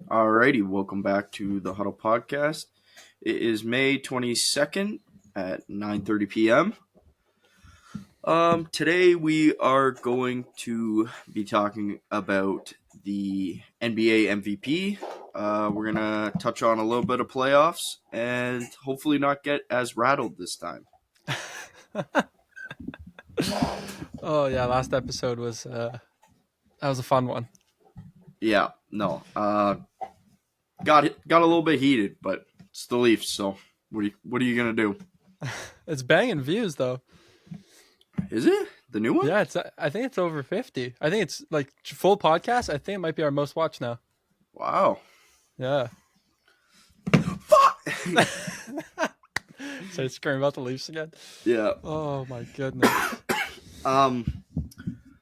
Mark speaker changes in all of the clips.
Speaker 1: Alrighty, welcome back to the Huddle Podcast. It is May 22nd at 9:30 p.m. Today we are going to be talking about the NBA MVP. We're gonna touch on a little bit of playoffs and hopefully not get as rattled this time.
Speaker 2: Oh yeah, last episode was that was a fun one.
Speaker 1: Yeah, no, got a little bit heated, but it's the Leafs. So what are you gonna do?
Speaker 2: It's banging views though.
Speaker 1: Is it the new one?
Speaker 2: Yeah, I think it's over 50. I think it's like full podcast. I think it might be our most watched now.
Speaker 1: Wow.
Speaker 2: Yeah.
Speaker 1: Fuck.
Speaker 2: So screaming about the Leafs again.
Speaker 1: Yeah.
Speaker 2: Oh my goodness.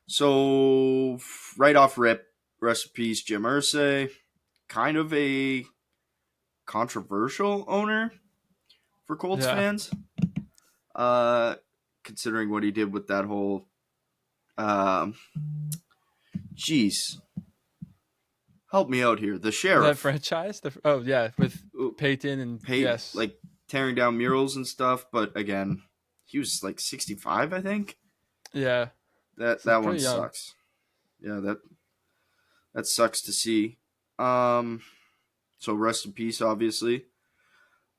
Speaker 1: So right off rip, rest in peace, Jim Irsay. Kind of a controversial owner for Colts fans. Considering what he did with that whole, help me out here. The sheriff,
Speaker 2: That franchise. With Peyton and yes,
Speaker 1: like tearing down murals and stuff. But again, he was like 65, I think.
Speaker 2: Yeah.
Speaker 1: That one sucks. Yeah, that sucks to see. So rest in peace, obviously.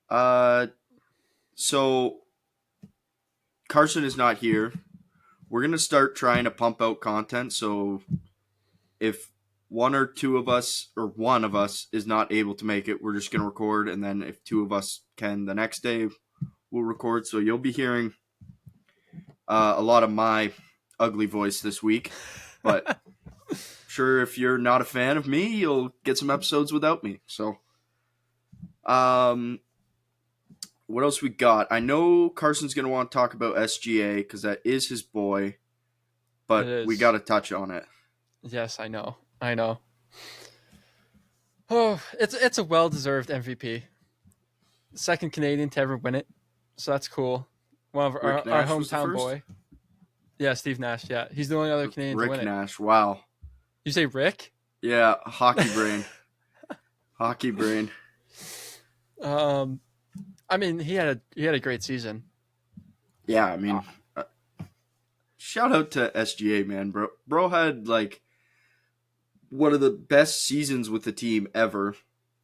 Speaker 1: So Carson is not here. We're gonna start trying to pump out content. So if one of us is not able to make it, we're just gonna record, and then if two of us can, the next day we'll record. So you'll be hearing a lot of my ugly voice this week, but sure, if you're not a fan of me, you'll get some episodes without me. So, what else we got? I know Carson's going to want to talk about SGA because that is his boy, but we got to touch on it.
Speaker 2: Yes, I know. Oh, it's a well-deserved MVP. Second Canadian to ever win it, so that's cool. One of our hometown boy. Yeah, Steve Nash. Yeah, he's the only other Canadian to win it.
Speaker 1: Rick Nash. Wow.
Speaker 2: You say Rick?
Speaker 1: Yeah, hockey brain. Hockey brain.
Speaker 2: I mean, he had a great season.
Speaker 1: Yeah, I mean, shout out to SGA, man. Bro had like one of the best seasons with the team ever.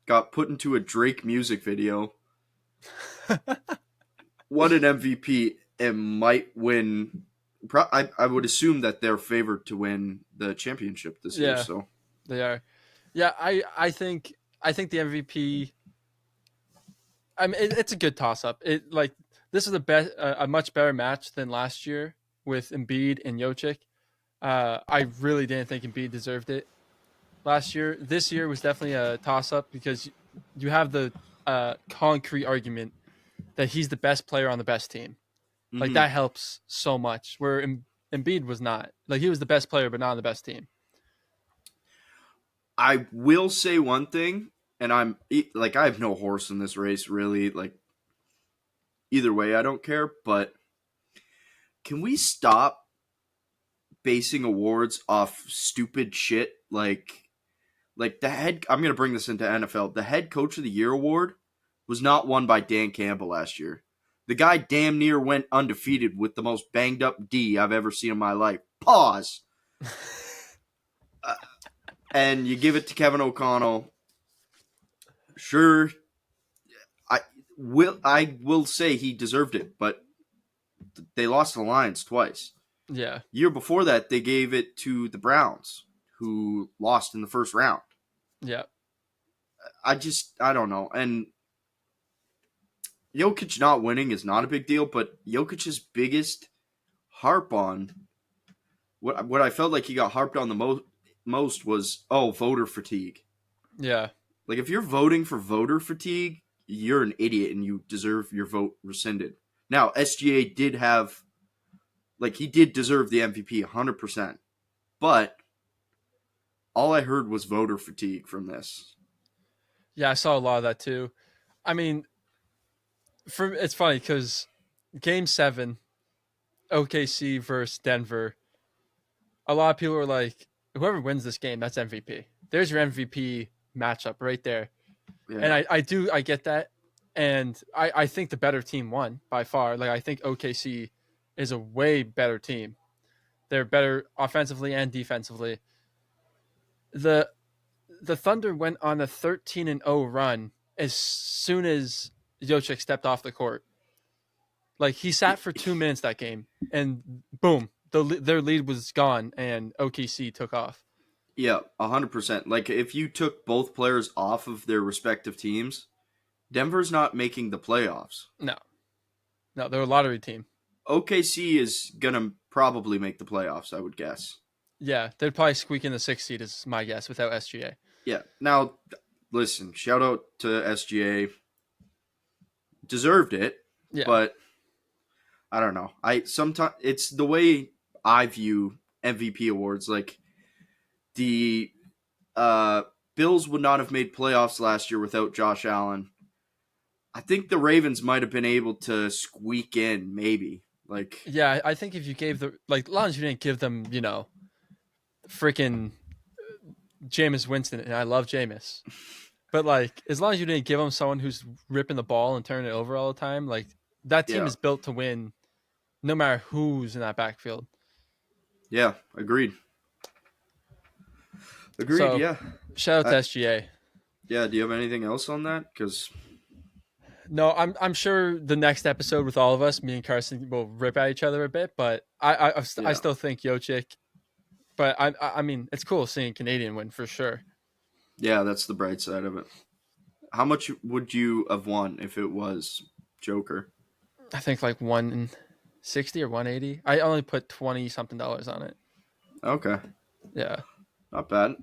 Speaker 1: Got put into a Drake music video. Won an MVP and might win. I would assume that they're favored to win the championship this year. So
Speaker 2: they are. Yeah, I think the MVP. I mean, it's a good toss-up. This is a much better match than last year with Embiid and Jokic. I really didn't think Embiid deserved it last year. This year was definitely a toss-up because you have the concrete argument that he's the best player on the best team. Like, that helps so much, where Embiid was not. Like, he was the best player, but not on the best team.
Speaker 1: I will say one thing, and I have no horse in this race, really. Like, either way, I don't care, but can we stop basing awards off stupid shit? Like the head, I'm going to bring this into NFL. The head coach of the year award was not won by Dan Campbell last year. The guy damn near went undefeated with the most banged up D I've ever seen in my life. Pause. And you give it to Kevin O'Connell. Sure, I will say he deserved it, but they lost the Lions twice.
Speaker 2: Yeah.
Speaker 1: Year before that, they gave it to the Browns, who lost in the first round.
Speaker 2: Yeah.
Speaker 1: I don't know. And Jokic not winning is not a big deal, but Jokic's biggest harp on, what I felt like he got harped on the most was, voter fatigue.
Speaker 2: Yeah.
Speaker 1: Like, if you're voting for voter fatigue, you're an idiot and you deserve your vote rescinded. Now, SGA did have, he did deserve the MVP 100%. But all I heard was voter fatigue from this.
Speaker 2: Yeah, I saw a lot of that too. I mean, it's funny because Game 7, OKC versus Denver, a lot of people are like, whoever wins this game, that's MVP. There's your MVP matchup right there.
Speaker 1: Yeah.
Speaker 2: And I get that. And I think the better team won by far. Like, I think OKC is a way better team. They're better offensively and defensively. The Thunder went on a 13-0 run as soon as Jokic stepped off the court. Like, he sat for 2 minutes that game, and boom, their lead was gone, and OKC took off.
Speaker 1: Yeah, 100%. Like, if you took both players off of their respective teams, Denver's not making the playoffs.
Speaker 2: No, they're a lottery team.
Speaker 1: OKC is going to probably make the playoffs, I would guess.
Speaker 2: Yeah, they'd probably squeak in the 6th seed is my guess without SGA.
Speaker 1: Yeah. Now, listen, shout out to SGA. Deserved it,
Speaker 2: Yeah.
Speaker 1: but I don't know. Sometimes it's the way I view MVP awards. Like, the Bills would not have made playoffs last year without Josh Allen. I think the Ravens might have been able to squeak in, maybe. Like,
Speaker 2: Yeah, I think if you gave as long as you didn't give them, freaking Jameis Winston, and I love Jameis, but like, as long as you didn't give them someone who's ripping the ball and turning it over all the time, like, that team is built to win no matter who's in that backfield.
Speaker 1: Yeah, agreed.
Speaker 2: So,
Speaker 1: yeah.
Speaker 2: Shout out to SGA.
Speaker 1: Yeah, do you have anything else on that? Because
Speaker 2: no, I'm sure the next episode with all of us, me and Carson will rip at each other a bit, but I still think Jokic. But I mean, it's cool seeing Canadian win for sure.
Speaker 1: Yeah, that's the bright side of it. How much would you have won if it was Joker?
Speaker 2: I think like 160 or 180. I only put $20-something on it.
Speaker 1: Okay.
Speaker 2: Yeah.
Speaker 1: Not bad.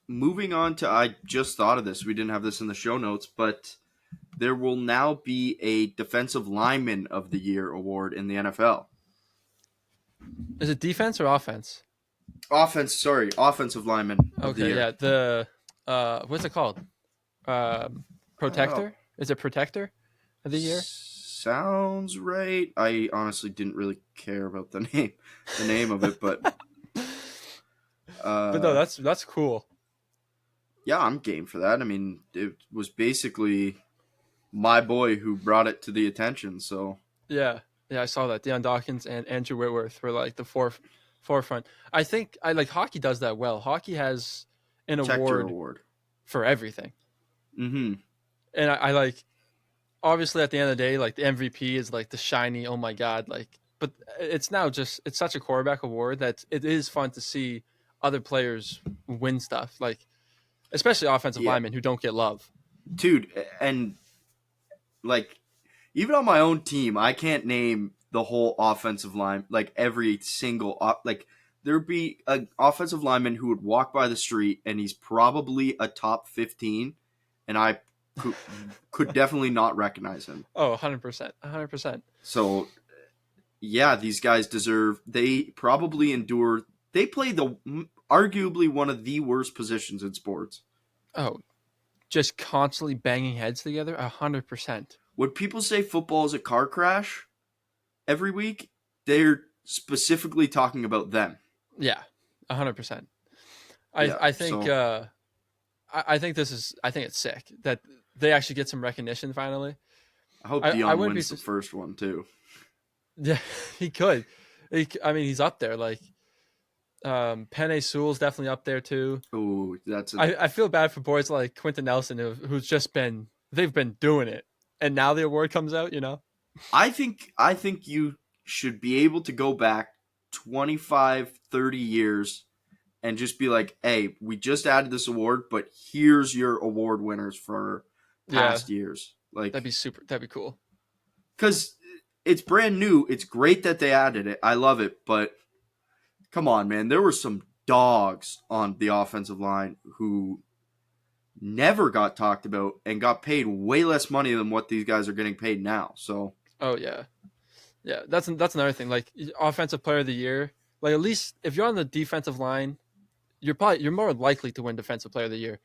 Speaker 1: Moving on to, I just thought of this. We didn't have this in the show notes, but there will now be a Defensive Lineman of the Year award in the NFL.
Speaker 2: Is it defense or offense?
Speaker 1: Offensive Lineman of the Year.
Speaker 2: Yeah. The what's it called? Protector? Is it Protector of the Year?
Speaker 1: Sounds right. I honestly didn't really care about the name of it, but
Speaker 2: but no, that's cool.
Speaker 1: Yeah, I'm game for that. I mean, it was basically my boy who brought it to the attention. So
Speaker 2: yeah, I saw that. Deion Dawkins and Andrew Whitworth were like the forefront. I think hockey does that well. Hockey has an award for everything.
Speaker 1: Mm-hmm.
Speaker 2: And I like, obviously at the end of the day, like, the MVP is like the shiny, oh my god, like, but it's now just, it's such a quarterback award that it is fun to see other players win stuff, like, especially offensive linemen who don't get love.
Speaker 1: Dude, and like, even on my own team, I can't name the whole offensive line, like every single, like, there'd be an offensive lineman who would walk by the street and he's probably a top 15, and I could definitely not recognize him.
Speaker 2: Oh, 100%. 100%.
Speaker 1: So, yeah, these guys they probably endure, they play arguably one of the worst positions in sports.
Speaker 2: Oh, just constantly banging heads together, 100%.
Speaker 1: When people say football is a car crash every week, they're specifically talking about them.
Speaker 2: Yeah, 100%. I think it's sick that they actually get some recognition finally.
Speaker 1: I hope Deion wins the first one too.
Speaker 2: Yeah, he could. He's up there. Like, Penei Sewell's definitely up there too.
Speaker 1: Oh,
Speaker 2: I feel bad for boys like Quentin Nelson who's just they've been doing it, and now the award comes out.
Speaker 1: I think you should be able to go back 25, 30 years and just be like, hey, we just added this award, but here's your award winners for past years. Like,
Speaker 2: that'd be cool.
Speaker 1: Because it's brand new. It's great that they added it. I love it, but come on, man. There were some dogs on the offensive line who never got talked about and got paid way less money than what these guys are getting paid now. So,
Speaker 2: oh yeah. Yeah, that's another thing. Like, offensive player of the year, like, at least if you're on the defensive line, you're more likely to win defensive player of the year.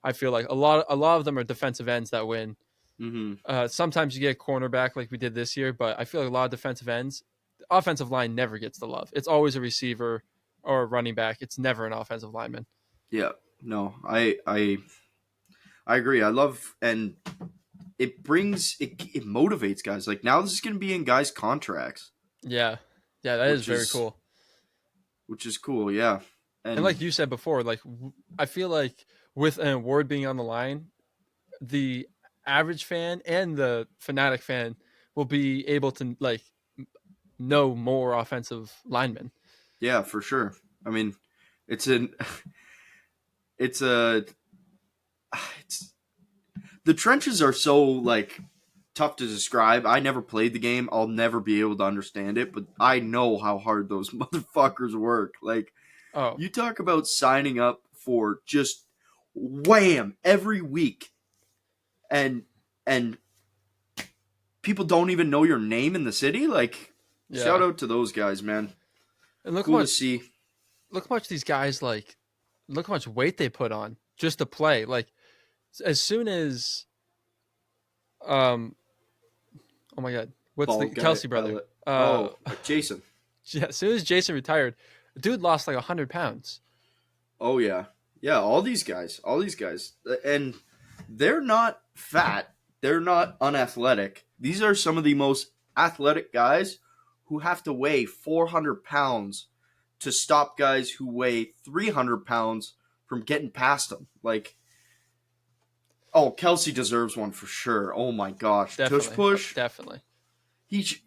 Speaker 2: I feel like a lot of them are defensive ends that win.
Speaker 1: Mm-hmm.
Speaker 2: Sometimes you get cornerback like we did this year, but I feel like a lot of defensive ends, offensive line never gets the love. It's always a receiver or a running back. It's never an offensive lineman.
Speaker 1: Yeah, No, I agree. I love, and it motivates guys. Like now this is going to be in guys' contracts,
Speaker 2: Yeah, yeah, that is
Speaker 1: which
Speaker 2: very
Speaker 1: is
Speaker 2: cool.
Speaker 1: which is cool. Yeah.
Speaker 2: And
Speaker 1: And
Speaker 2: like you said before, like I feel like with an award being on the line, the average fan and the fanatic fan will be able to like know more offensive linemen.
Speaker 1: yeah, for sure. I mean, it's an it's a it's the trenches are so like tough to describe. I never played the game. I'll never be able to understand it, but I know how hard those motherfuckers work. Like
Speaker 2: Oh,
Speaker 1: you talk about signing up for just wham every week and and people don't even know your name in the city. Like shout
Speaker 2: yeah.
Speaker 1: out to those guys, man.
Speaker 2: And look how
Speaker 1: Cool to
Speaker 2: much
Speaker 1: see.
Speaker 2: these guys like look how much weight they put on just to play. Like as soon as um oh my god, what's the
Speaker 1: Bald guy.
Speaker 2: Kelsey brother?
Speaker 1: Oh, Jason.
Speaker 2: Yeah, as soon as Jason retired, the dude lost like 100 pounds.
Speaker 1: Oh yeah, yeah. All these guys, and they're not fat. They're not unathletic. These are some of the most athletic guys who have to weigh 400 pounds to stop guys who weigh 300 pounds from getting past them. Like, oh, Kelsey deserves one for sure. Oh my gosh, Tush
Speaker 2: Definitely,
Speaker 1: Push.
Speaker 2: definitely.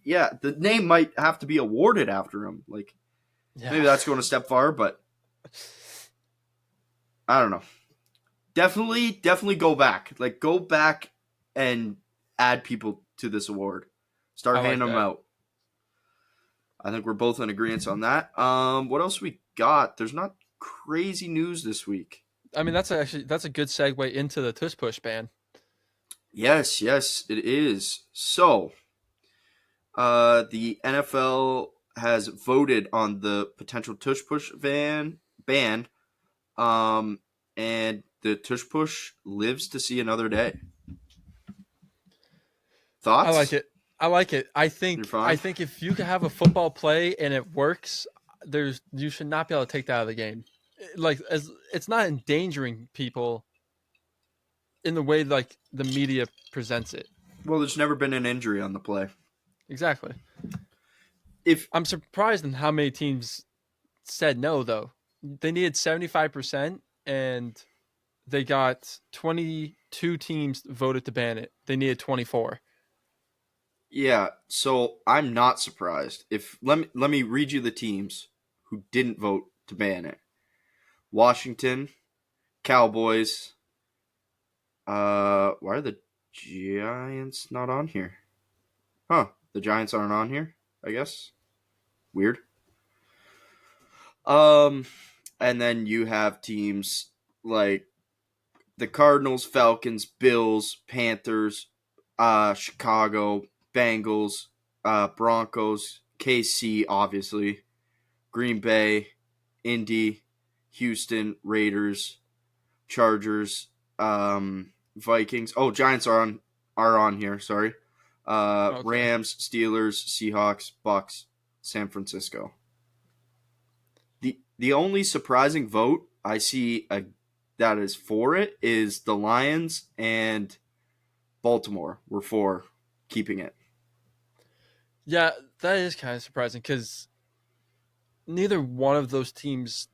Speaker 1: Yeah, the name might have to be awarded after him. Like,
Speaker 2: Yeah.
Speaker 1: maybe that's going a step far, but I don't know. Definitely go back. Like go back and add people to this award.
Speaker 2: I
Speaker 1: Start
Speaker 2: like
Speaker 1: handing them
Speaker 2: that.
Speaker 1: out. I think we're both in agreement on that. What else we got? There's not crazy news this week.
Speaker 2: I mean, that's a good segue into the Tush Push ban.
Speaker 1: Yes, it is. So, the NFL has voted on the potential tush push ban, um, and the tush push lives to see another day.
Speaker 2: I like
Speaker 1: Thoughts?
Speaker 2: it. I like it.
Speaker 1: You're
Speaker 2: I
Speaker 1: fine.
Speaker 2: think if you can have a football play and it works, there's you should not be able to take that out of the game. Like as it's not endangering people in the way like the media presents it.
Speaker 1: Well, there's never been an injury on the play.
Speaker 2: Exactly.
Speaker 1: If
Speaker 2: I'm surprised in how many teams said no though. They needed 75% and they got 22 teams voted to ban it. They needed 24.
Speaker 1: Yeah, so I'm not surprised. If let me read you the teams who didn't vote to ban it. Washington, Cowboys. Why are the Giants not on here? Huh? The Giants aren't on here. I guess weird. Um, and then you have teams like the Cardinals, Falcons, Bills, Panthers, Chicago, Bengals, Broncos, KC, obviously, Green Bay, Indy, Houston, Raiders, Chargers, Vikings. Oh, Giants are on here. Sorry.
Speaker 2: Okay.
Speaker 1: Rams, Steelers, Seahawks, Bucks, San Francisco. The only surprising vote I see that is for it is the Lions and Baltimore were for keeping it.
Speaker 2: Yeah, that is kind of surprising cuz neither one of those teams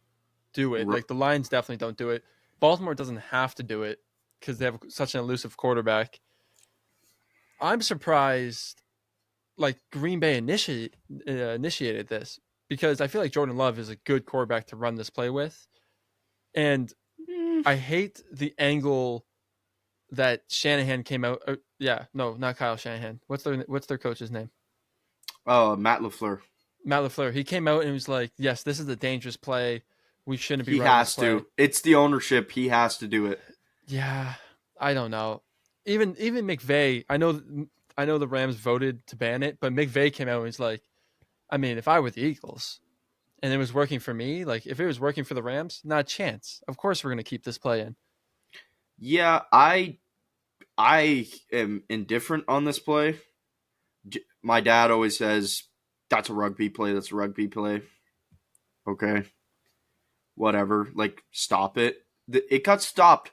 Speaker 2: do it. Like the Lions definitely don't do it. Baltimore doesn't have to do it because they have such an elusive quarterback. I'm surprised, like Green Bay initiated this because I feel like Jordan Love is a good quarterback to run this play with, and
Speaker 1: Mm.
Speaker 2: I hate the angle that Shanahan came out. Yeah, no, not Kyle Shanahan. What's their coach's name?
Speaker 1: Matt LaFleur.
Speaker 2: Matt Lafleur. He came out and was like, "Yes, this is a dangerous play. We shouldn't be
Speaker 1: He
Speaker 2: running this
Speaker 1: has
Speaker 2: play."
Speaker 1: to. It's the ownership. He has to do it.
Speaker 2: Yeah, I don't know. Even McVay, I know the Rams voted to ban it, but McVay came out and was like, I mean, if I were the Eagles and it was working for me, like if it was working for the Rams, not a chance. Of course we're gonna keep this play in.
Speaker 1: Yeah, I am indifferent on this play. My dad always says that's a rugby play. That's a rugby play. Okay, whatever. Like stop it. It got stopped.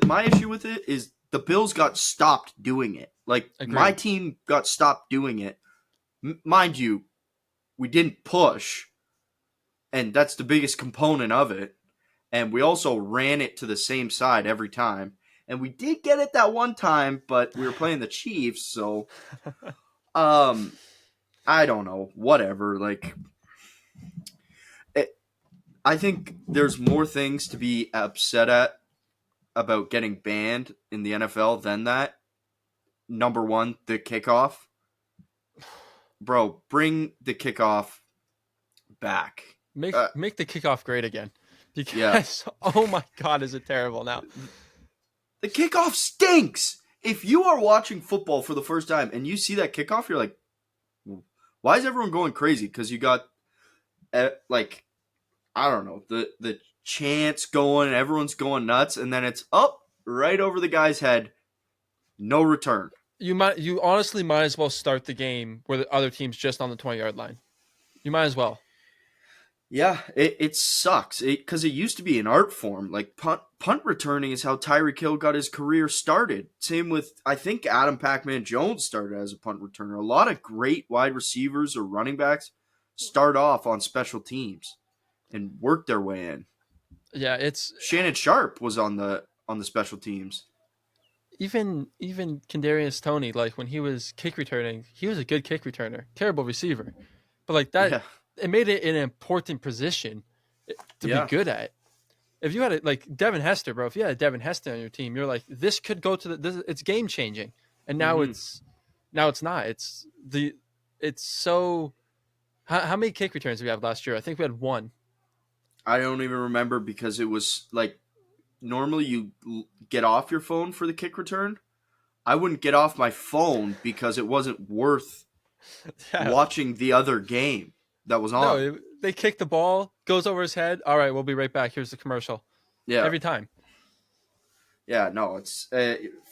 Speaker 1: My issue with it is the Bills got stopped doing it. Like, my
Speaker 2: Agreed.
Speaker 1: team got stopped doing it. Mind you, we didn't push, and that's the biggest component of it. And we also ran it to the same side every time. And we did get it that one time, but we were playing the Chiefs, so I don't know, whatever. Like, I think there's more things to be upset at about getting banned in the NFL than that. Number one, the kickoff. Bro, bring the kickoff back.
Speaker 2: Make the kickoff great again.
Speaker 1: Yeah.
Speaker 2: Because oh my god, is it terrible now.
Speaker 1: The kickoff stinks. If you are watching football for the first time and you see that kickoff, you're like, why is everyone going crazy? Because you got, like, I don't know, the chants going, everyone's going nuts, and then it's up right over the guy's head, no return.
Speaker 2: You honestly might as well start the game where the other team's just on the 20-yard line. You might as well.
Speaker 1: Yeah, it sucks because it used to be an art form. Like punt returning is how Tyreek Hill got his career started. Same with, I think, Adam Pac-Man Jones started as a punt returner. A lot of great wide receivers or running backs start off on special teams and work their way in.
Speaker 2: Yeah, it's
Speaker 1: Shannon Sharp was on the special teams.
Speaker 2: even Kadarius Toney, like when he was kick returning, he was a good kick returner, terrible receiver, but like that,
Speaker 1: Yeah,
Speaker 2: it made it an important position to be
Speaker 1: yeah.
Speaker 2: good at. If you had it like Devin Hester, bro, if you had a Devin Hester on your team, you're like, this could go to it's game changing, and now
Speaker 1: Mm-hmm.
Speaker 2: it's not. It's so. How many kick returns did we have last year? I think we had one.
Speaker 1: I don't even remember because it was like normally you get off your phone for the kick return. I wouldn't get off my phone because it wasn't worth
Speaker 2: Yeah.
Speaker 1: watching the other game that was on.
Speaker 2: No, they kick the ball, goes over his head. All right, we'll be right back. Here's the commercial.
Speaker 1: Yeah,
Speaker 2: Every time.
Speaker 1: yeah. No, it's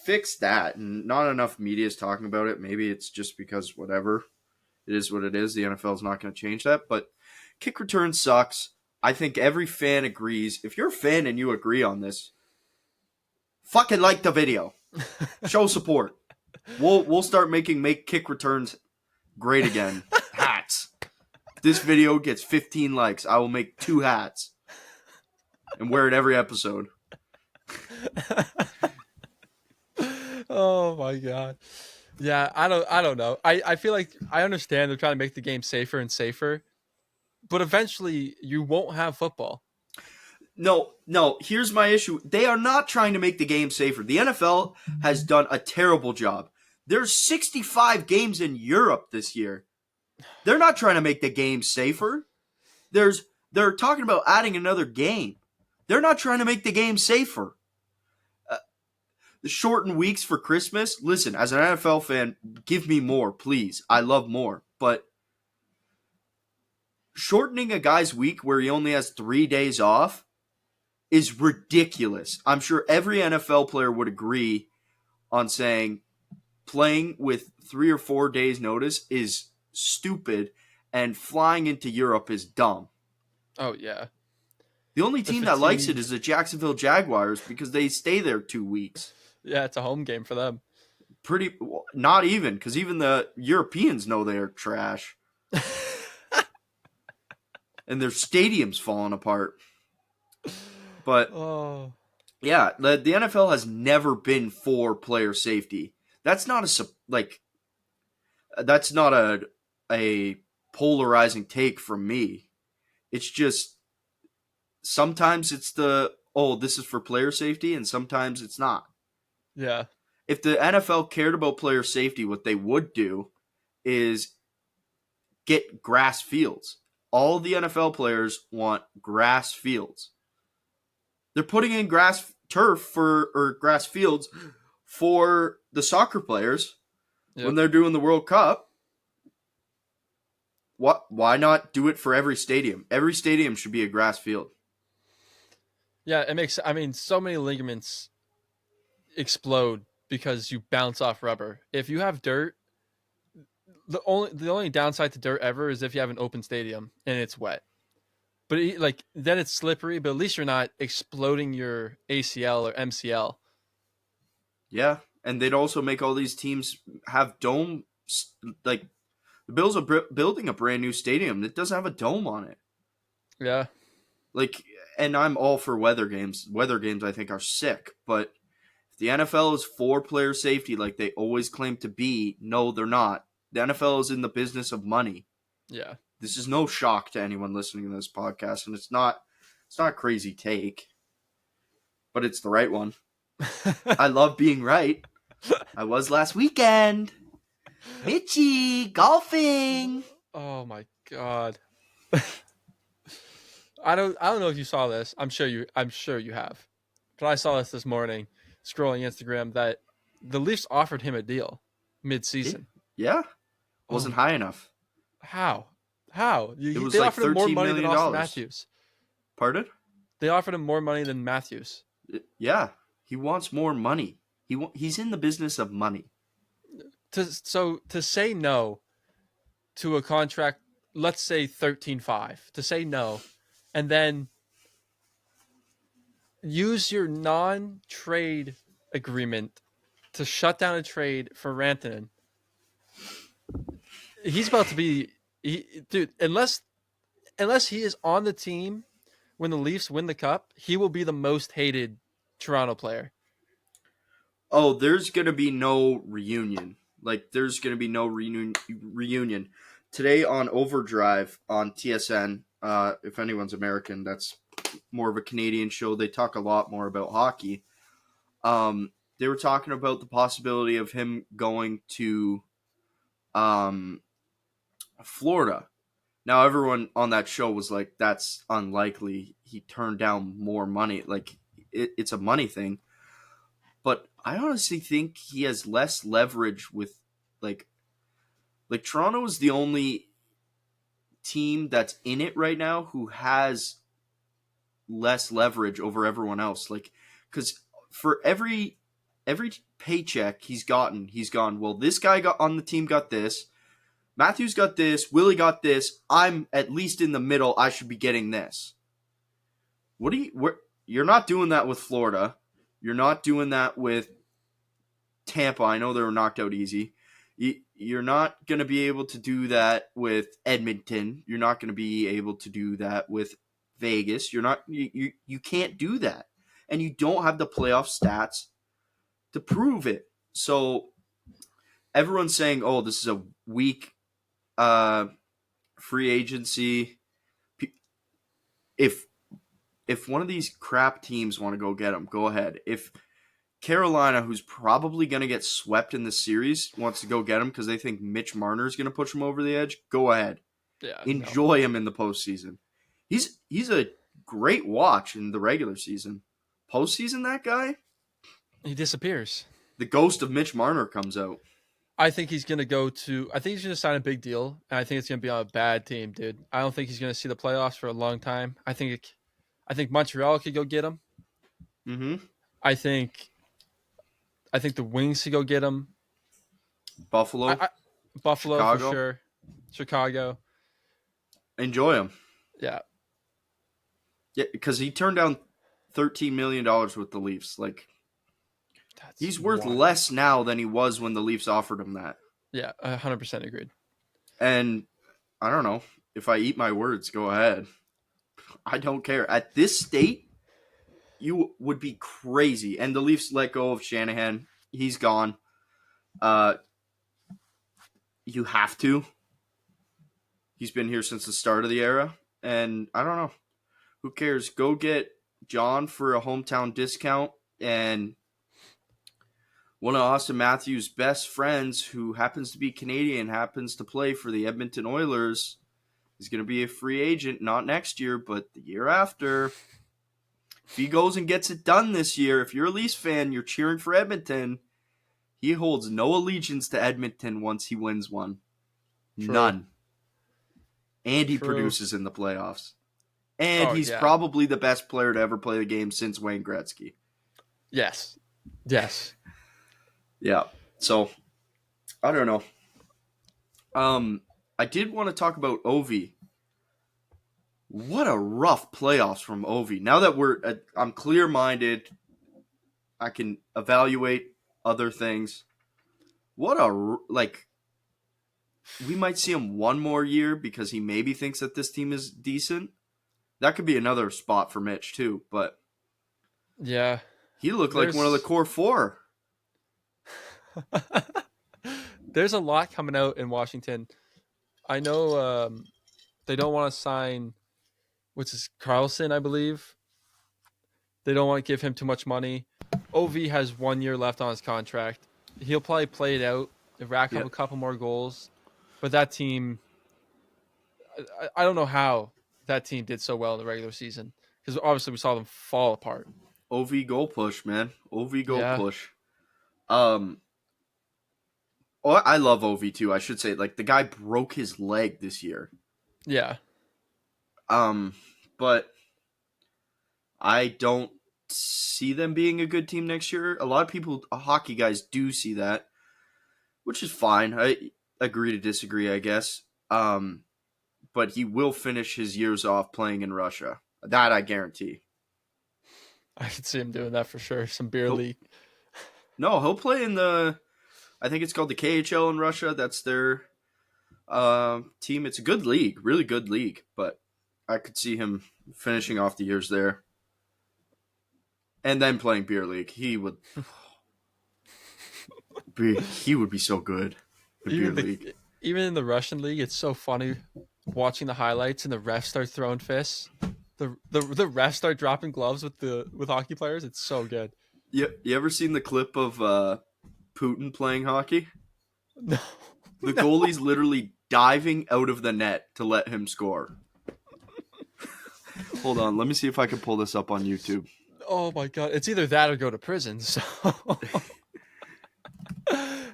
Speaker 1: fix that, and not enough media is talking about it. Maybe it's just because whatever, it is what it is. The NFL is not going to change that, but kick return sucks. I think every fan agrees. If you're a fan and you agree on this, fucking like the video. Show support. We'll start making kick returns great again. Hats. If this video gets 15 likes, I will make 2 hats and wear it every episode.
Speaker 2: Oh my god. Yeah, I don't know. I feel like I understand they're trying to make the game safer and safer, but eventually you won't have football.
Speaker 1: No. Here's my issue. They are not trying to make the game safer. The NFL has done a terrible job. There's 65 games in Europe this year. They're not trying to make the game safer. They're talking about adding another game. They're not trying to make the game safer. The shortened weeks for Christmas. Listen, as an NFL fan, give me more, please. I love more. But shortening a guy's week where he only has 3 days off is ridiculous. I'm sure every NFL player would agree on saying playing with 3 or 4 days notice is stupid and flying into Europe is dumb.
Speaker 2: Oh yeah.
Speaker 1: The only
Speaker 2: The
Speaker 1: team that likes it
Speaker 2: fatigue.
Speaker 1: is the Jacksonville Jaguars because they stay there 2 weeks.
Speaker 2: Yeah, it's a home game for them.
Speaker 1: Not even, because even the Europeans know they're trash. And their stadium's falling apart. But
Speaker 2: Oh.
Speaker 1: yeah, the NFL has never been for player safety. That's not that's not a polarizing take from me. It's just sometimes it's this is for player safety, and sometimes it's not.
Speaker 2: Yeah.
Speaker 1: If the NFL cared about player safety, what they would do is get grass fields. All the NFL players want grass fields. They're putting in grass turf or grass fields for the soccer players
Speaker 2: Yep.
Speaker 1: when they're doing the World Cup. Why not do it for every stadium? Every stadium should be a grass field.
Speaker 2: Yeah, it makes. I mean, so many ligaments explode because you bounce off rubber. If you have dirt, the only downside to dirt ever is if you have an open stadium and it's wet. But like then it's slippery. But at least you're not exploding your ACL or MCL.
Speaker 1: Yeah, and they'd also make all these teams have dome. Like the Bills are building a brand new stadium that doesn't have a dome on it.
Speaker 2: Yeah,
Speaker 1: Like, and I'm all for weather games. Weather games, I think, are sick. But if the NFL is for player safety, like they always claim to be, no, they're not. The NFL is in the business of money.
Speaker 2: yeah.
Speaker 1: This is no shock to anyone listening to this podcast, and it's not. It's not a crazy take, but it's the right one. I love being right. I was last weekend. Mitchie, golfing.
Speaker 2: Oh my god. I don't know if you saw this. I'm sure you have. But I saw this morning scrolling Instagram that the Leafs offered him a deal mid-season.
Speaker 1: Yeah,
Speaker 2: Oh
Speaker 1: wasn't
Speaker 2: my
Speaker 1: high
Speaker 2: god.
Speaker 1: enough.
Speaker 2: How? How?
Speaker 1: It was
Speaker 2: They
Speaker 1: like
Speaker 2: offered him more
Speaker 1: $13
Speaker 2: money than
Speaker 1: million.
Speaker 2: Austin Matthews.
Speaker 1: Pardon?
Speaker 2: They offered him more money than Matthews.
Speaker 1: Yeah, he wants more money. He's in the business of money.
Speaker 2: To say no to a contract, let's say 13.5, to say no, and then use your non-trade agreement to shut down a trade for Rantanen. He's about to be, dude. Unless he is on the team when the Leafs win the cup, he will be the most hated Toronto player.
Speaker 1: Oh, there's gonna be no reunion. Like there's gonna be no reunion today on Overdrive on TSN. If anyone's American, that's more of a Canadian show. They talk a lot more about hockey. They were talking about the possibility of him going to um, Florida. Now, everyone on that show was like, that's unlikely. He turned down more money. Like, it's a money thing. But I honestly think he has less leverage with, like Toronto is the only team that's in it right now who has less leverage over everyone else. Like, because for every paycheck he's gone, well, this guy got on the team got this. Matthews got this. Willie got this. I'm at least in the middle. I should be getting this. You're not doing that with Florida. You're not doing that with Tampa. I know they were knocked out easy. You're not going to be able to do that with Edmonton. You're not going to be able to do that with Vegas. You can't do that. And you don't have the playoff stats to prove it. So everyone's saying, oh, this is a weak free agency. If one of these crap teams want to go get him, go ahead. If Carolina, who's probably going to get swept in the series, wants to go get him because they think Mitch Marner is going to push him over the edge, go ahead.
Speaker 2: Yeah,
Speaker 1: Enjoy him in the postseason. He's a great watch in the regular season. Postseason, that guy,
Speaker 2: he disappears.
Speaker 1: the ghost of Mitch Marner comes out.
Speaker 2: I think he's gonna go to. I think he's gonna sign a big deal, and I think it's gonna be on a bad team, dude. I don't think he's gonna see the playoffs for a long time. I think Montreal could go get him.
Speaker 1: Mm-hmm.
Speaker 2: I think the Wings could go get him.
Speaker 1: Buffalo,
Speaker 2: Buffalo
Speaker 1: Chicago.
Speaker 2: for sure. Chicago.
Speaker 1: Enjoy him.
Speaker 2: Yeah.
Speaker 1: Yeah, because he turned down $13 million with the Leafs. Like, he's worth less now than he was when the Leafs offered him that.
Speaker 2: Yeah, 100% agreed.
Speaker 1: And I don't know. If I eat my words, go ahead. I don't care. At this state, you would be crazy. And the Leafs let go of Shanahan. He's gone. You have to. He's been here since the start of the era. And I don't know. Who cares? Go get John for a hometown discount. And one of Austin Matthews' best friends, who happens to be Canadian, happens to play for the Edmonton Oilers, is going to be a free agent, not next year, but the year after. If he goes and gets it done this year, if you're a Leafs fan, you're cheering for Edmonton, he holds no allegiance to Edmonton once he wins one.
Speaker 2: True.
Speaker 1: None. And he
Speaker 2: True.
Speaker 1: produces in the playoffs. And he's probably the best player to ever play the game since Wayne Gretzky.
Speaker 2: Yes.
Speaker 1: Yeah. So, I don't know. I did want to talk about Ovi. What a rough playoffs from Ovi. Now that I'm clear-minded, I can evaluate other things. What a like. We might see him one more year because he maybe thinks that this team is decent. That could be another spot for Mitch too, but
Speaker 2: Yeah,
Speaker 1: he looked like one of the
Speaker 2: there's
Speaker 1: core four.
Speaker 2: there's a lot coming out in Washington. I know they don't want to sign, which is Carlson, I believe. They don't want to give him too much money. Ov has 1 year left on his contract. He'll probably play it out, rack up
Speaker 1: Yeah,
Speaker 2: a couple more goals. But that team, I don't know how that team did so well in the regular season because obviously we saw them fall apart.
Speaker 1: Ov goal push, man. Ov goal
Speaker 2: Yeah,
Speaker 1: push. Um, oh, I love Ov too. I should say, like the guy broke his leg this year.
Speaker 2: yeah.
Speaker 1: Um, but I don't see them being a good team next year. A lot of people, hockey guys, do see that, which is fine. I agree to disagree, I guess. But he will finish his years off playing in Russia. That I guarantee.
Speaker 2: I could see him doing that for sure. Some beer
Speaker 1: He'll,
Speaker 2: league.
Speaker 1: no, he'll play in the. I think it's called the KHL in Russia. That's their team. It's a good league, really good league. But I could see him finishing off the years there, and then playing beer league. He would be so good in beer
Speaker 2: Even
Speaker 1: league.
Speaker 2: even in the Russian league, it's so funny watching the highlights and the refs start throwing fists. The refs start dropping gloves with hockey players. It's so good.
Speaker 1: You ever seen the clip of Putin playing hockey?
Speaker 2: No,
Speaker 1: The
Speaker 2: no.
Speaker 1: goalie's literally diving out of the net to let him score. Hold on, let me see if I can pull this up on YouTube.
Speaker 2: Oh my god! It's either that or go to prison. So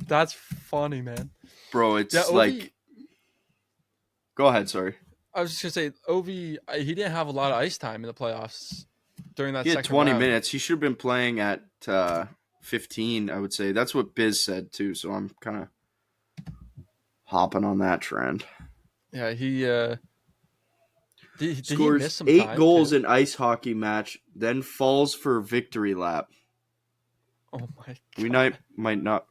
Speaker 2: that's funny, man.
Speaker 1: Bro,
Speaker 2: Yeah,
Speaker 1: it's
Speaker 2: Ovi.
Speaker 1: like. Go ahead, sorry.
Speaker 2: I was just gonna say Ovi. He didn't have a lot of ice time in the playoffs during that
Speaker 1: He had
Speaker 2: second
Speaker 1: 20
Speaker 2: round.
Speaker 1: minutes. He should have been playing at 15, I would say. That's what Biz said, too, so I'm kind of hopping on that trend.
Speaker 2: Yeah, he did he miss
Speaker 1: Scores
Speaker 2: some
Speaker 1: 8
Speaker 2: time
Speaker 1: goals
Speaker 2: too?
Speaker 1: in ice hockey match, then falls for victory lap.
Speaker 2: Oh my
Speaker 1: We
Speaker 2: god!
Speaker 1: might not.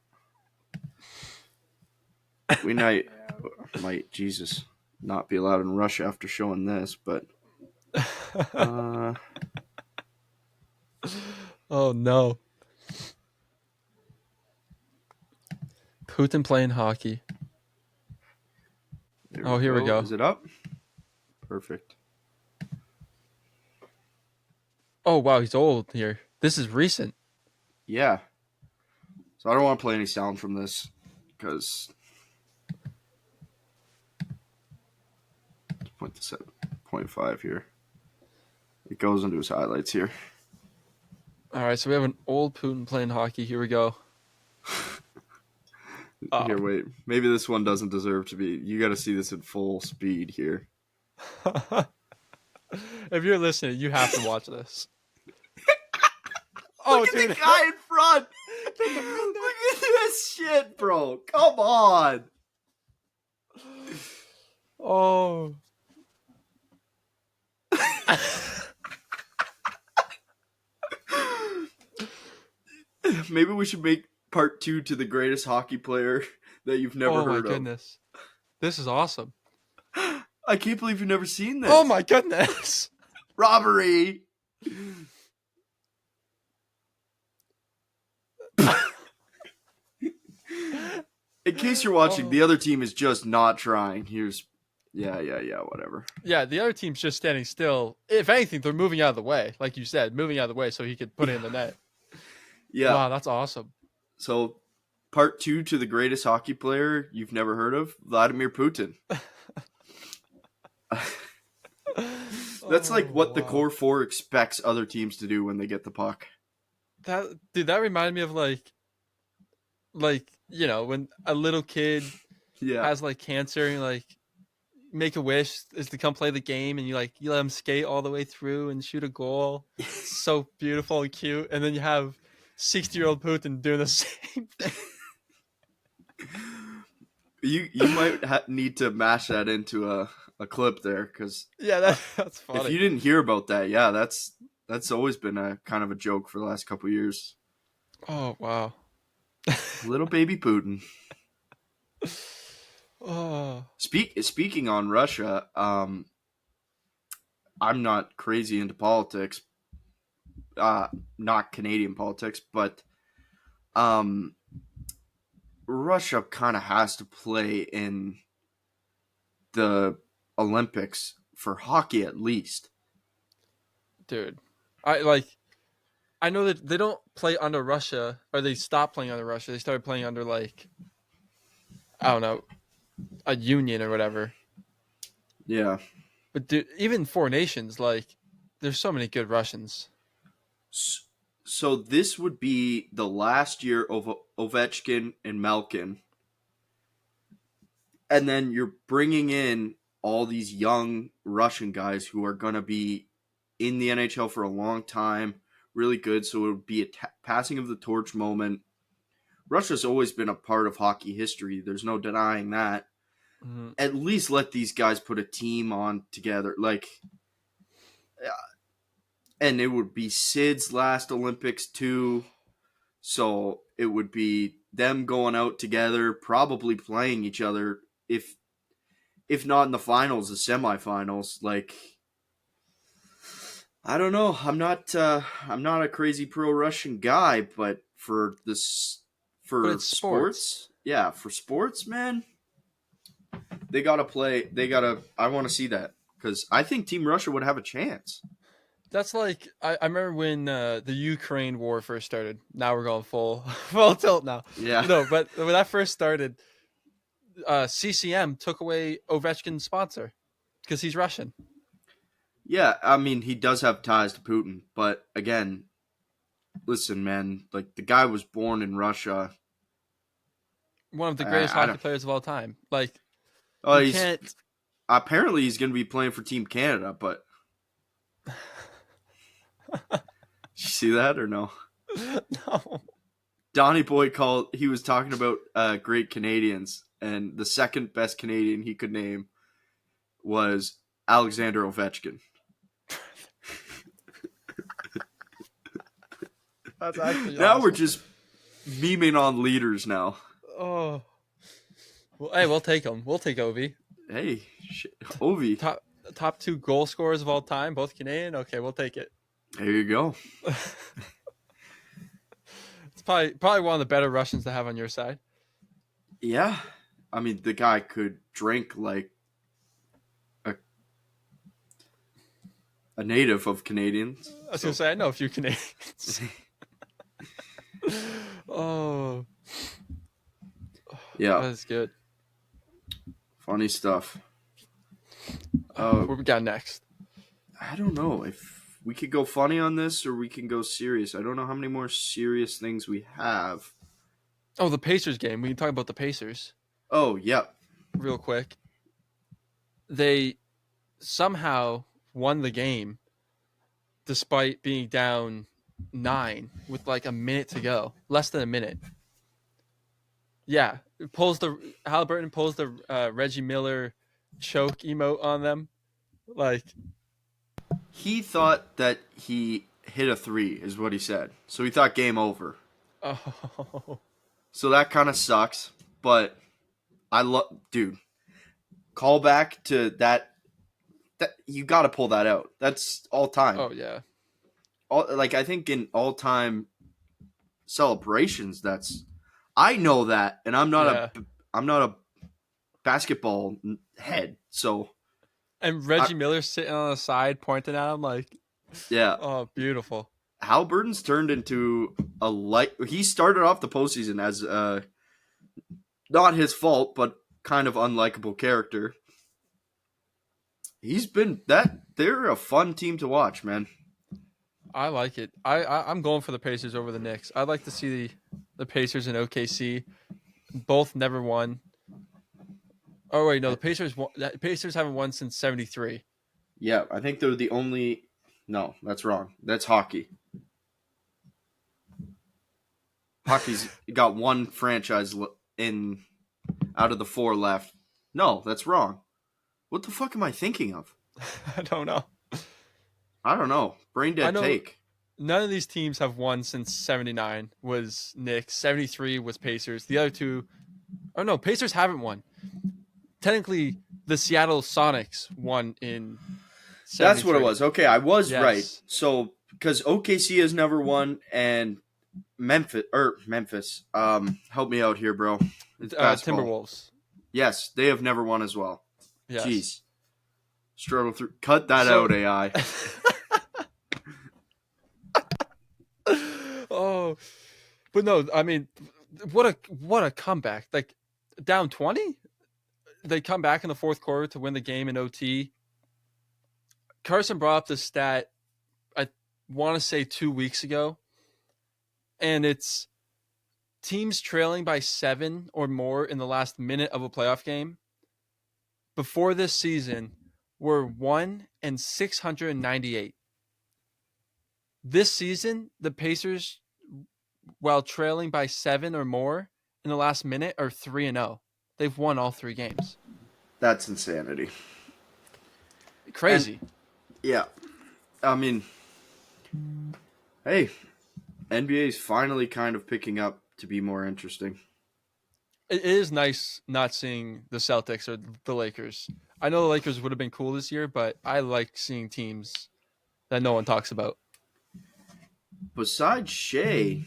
Speaker 1: We might, Jesus, not be allowed in Russia after showing this, but. Uh,
Speaker 2: Oh no! Putin playing hockey.
Speaker 1: there
Speaker 2: Oh,
Speaker 1: we
Speaker 2: here we
Speaker 1: go.
Speaker 2: go.
Speaker 1: Is it up? Perfect.
Speaker 2: Oh wow, he's old here. This is recent.
Speaker 1: Yeah. So I don't want to play any sound from this because let's point this at 0.5 here. It goes into his highlights here.
Speaker 2: All right, so we have an old Putin playing hockey. Here we go.
Speaker 1: Here,
Speaker 2: Oh.
Speaker 1: wait. Maybe this one doesn't deserve to be. You got to see this in full speed here.
Speaker 2: If you're listening, you have to watch this. Oh,
Speaker 1: Look at
Speaker 2: dude.
Speaker 1: the guy in front. Look at this shit, bro. Come on.
Speaker 2: Oh.
Speaker 1: Maybe we should make part 2 to the greatest hockey player that you've never
Speaker 2: Oh my
Speaker 1: heard of.
Speaker 2: goodness. This is awesome.
Speaker 1: I can't believe you've never seen this.
Speaker 2: Oh my goodness.
Speaker 1: Robbery. In case you're watching,
Speaker 2: Oh.
Speaker 1: the other team is just not trying. Here's, yeah, whatever.
Speaker 2: Yeah, the other team's just standing still. If anything, they're moving out of the way, like you said, moving out of the way so he could put it in the net.
Speaker 1: Yeah.
Speaker 2: Wow, that's awesome.
Speaker 1: So, part 2 to the greatest hockey player you've never heard of, Vladimir Putin. That's like what the core 4 expects other teams to do when they get the puck.
Speaker 2: That reminded me of like when a little kid
Speaker 1: Yeah.
Speaker 2: has like cancer and like make a wish is to come play the game and you let him skate all the way through and shoot a goal. It's so beautiful and cute, and then you have 60-year-old Putin doing the same thing.
Speaker 1: You might need to mash that into a a clip there because
Speaker 2: Yeah, that's
Speaker 1: if
Speaker 2: funny.
Speaker 1: you didn't hear about that, yeah, that's always been a kind of a joke for the last couple of years.
Speaker 2: Oh wow.
Speaker 1: Little baby Putin.
Speaker 2: Oh,
Speaker 1: Speaking on Russia, I'm not crazy into politics, uh, not Canadian politics, but um, Russia kind of has to play in the Olympics for hockey at least.
Speaker 2: dude. I like. I know that they don't play under Russia, or they stopped playing under Russia. They started playing under like I don't know a union or whatever.
Speaker 1: Yeah.
Speaker 2: But dude, even four nations, like there's so many good Russians.
Speaker 1: So this would be the last year of Ovechkin and Malkin, and then you're bringing in all these young Russian guys who are going to be in the NHL for a long time, really good. So it would be a passing of the torch moment. Russia's always been a part of hockey history. There's no denying that.
Speaker 2: Mhm.
Speaker 1: At least let these guys put a team on together. Like, and it would be Sid's last Olympics too. So it would be them going out together, probably playing each other if not in the finals, the semifinals. Like, I don't know. I'm not a crazy pro Russian guy, but
Speaker 2: But
Speaker 1: for
Speaker 2: it's sports.
Speaker 1: sports, yeah, for sports, man, they gotta play. They gotta. I want to see that because I think Team Russia would have a chance.
Speaker 2: That's like I remember when the Ukraine war first started. Now we're going full full tilt now.
Speaker 1: Yeah,
Speaker 2: No, but when that first started, CCM took away Ovechkin's sponsor because he's Russian.
Speaker 1: yeah. I mean, he does have ties to Putin, but again, listen, man. Like the guy was born in Russia.
Speaker 2: One of the greatest
Speaker 1: I
Speaker 2: hockey
Speaker 1: don't.
Speaker 2: players of all time. Like
Speaker 1: Oh,
Speaker 2: you
Speaker 1: he's
Speaker 2: can't.
Speaker 1: apparently he's going to be playing for Team Canada, but did you see that or no?
Speaker 2: No.
Speaker 1: Donnie Boy called. He was talking about great Canadians, and the second best Canadian he could name was Alexander Ovechkin.
Speaker 2: That's actually
Speaker 1: Now we're
Speaker 2: awesome.
Speaker 1: just memeing on leaders now.
Speaker 2: Oh. Well, hey, we'll take him. We'll take Ovi.
Speaker 1: Hey, Ovi,
Speaker 2: Top top two goal scorers of all time, both Canadian. Okay, we'll take it.
Speaker 1: there you go.
Speaker 2: It's probably one of the better Russians to have on your side.
Speaker 1: Yeah, I mean the guy could drink like a, a native of Canadians.
Speaker 2: I was gonna
Speaker 1: So
Speaker 2: say I know a few Canadians. Oh,
Speaker 1: yeah,
Speaker 2: that is good.
Speaker 1: funny stuff.
Speaker 2: What we got next?
Speaker 1: I don't know if we could go funny on this or we can go serious. I don't know how many more serious things we have.
Speaker 2: Oh, the Pacers game. We can talk about the Pacers
Speaker 1: Oh, yep.
Speaker 2: real quick. They somehow won the game despite being down 9 with like a minute to go, less than a minute. Yeah, Halliburton pulls the Reggie Miller choke emote on them. Like,
Speaker 1: He thought that he hit a three, is what he said. So he thought game over.
Speaker 2: oh,
Speaker 1: So that kind of sucks. But I love, dude. Call back to that. That you got to pull that out. That's all time.
Speaker 2: oh yeah,
Speaker 1: Like I think in all time celebrations, that's I know that, and
Speaker 2: yeah.
Speaker 1: I'm not a basketball head. So
Speaker 2: And
Speaker 1: I,
Speaker 2: Reggie Miller sitting on the side pointing at him like,
Speaker 1: yeah,
Speaker 2: oh, beautiful.
Speaker 1: Halliburton's turned into a light. He started off the postseason as not his fault, but kind of unlikable character. He's been that. They're a fun team to watch, man.
Speaker 2: I like it. I'm going for the Pacers over the Knicks. I'd like to see the Pacers and OKC both never won. Oh wait, no, the Pacers haven't won since '73.
Speaker 1: Yeah, I think they're the only. No, that's wrong. That's hockey. Hockey's got one franchise in out of the four left. No, that's wrong. What the fuck am I thinking of?
Speaker 2: I don't know.
Speaker 1: I don't know. Brain
Speaker 2: I
Speaker 1: dead
Speaker 2: know
Speaker 1: take.
Speaker 2: none of these teams have won since 79 was Knicks. 73 was Pacers. The other two, oh no, Pacers haven't won. Technically, the Seattle Sonics won in
Speaker 1: That's what it
Speaker 2: 73.
Speaker 1: was. Okay, I was right.
Speaker 2: Yes.
Speaker 1: So because OKC has never won, and Memphis. Help me out here, bro. It's basketball.
Speaker 2: Timberwolves.
Speaker 1: Yes, they have never won as well.
Speaker 2: Yes.
Speaker 1: Jeez, struggle through. Cut that
Speaker 2: So,
Speaker 1: out, AI.
Speaker 2: oh, but no, I mean, what a comeback! Like down 20, they come back in the fourth quarter to win the game in OT. Carson brought up the stat, I want to say 2 weeks ago, and it's teams trailing by 7 or more in the last minute of a playoff game before this season were 1-698. This season, the Pacers, while trailing by 7 or more in the last minute, are 3-0. They've won all 3 games.
Speaker 1: That's insanity.
Speaker 2: Crazy.
Speaker 1: And, yeah, I mean, hey, NBA is finally kind of picking up to be more interesting.
Speaker 2: It is nice not seeing the Celtics or the Lakers. I know the Lakers would have been cool this year, but I like seeing teams that no one talks about.
Speaker 1: Besides Shea,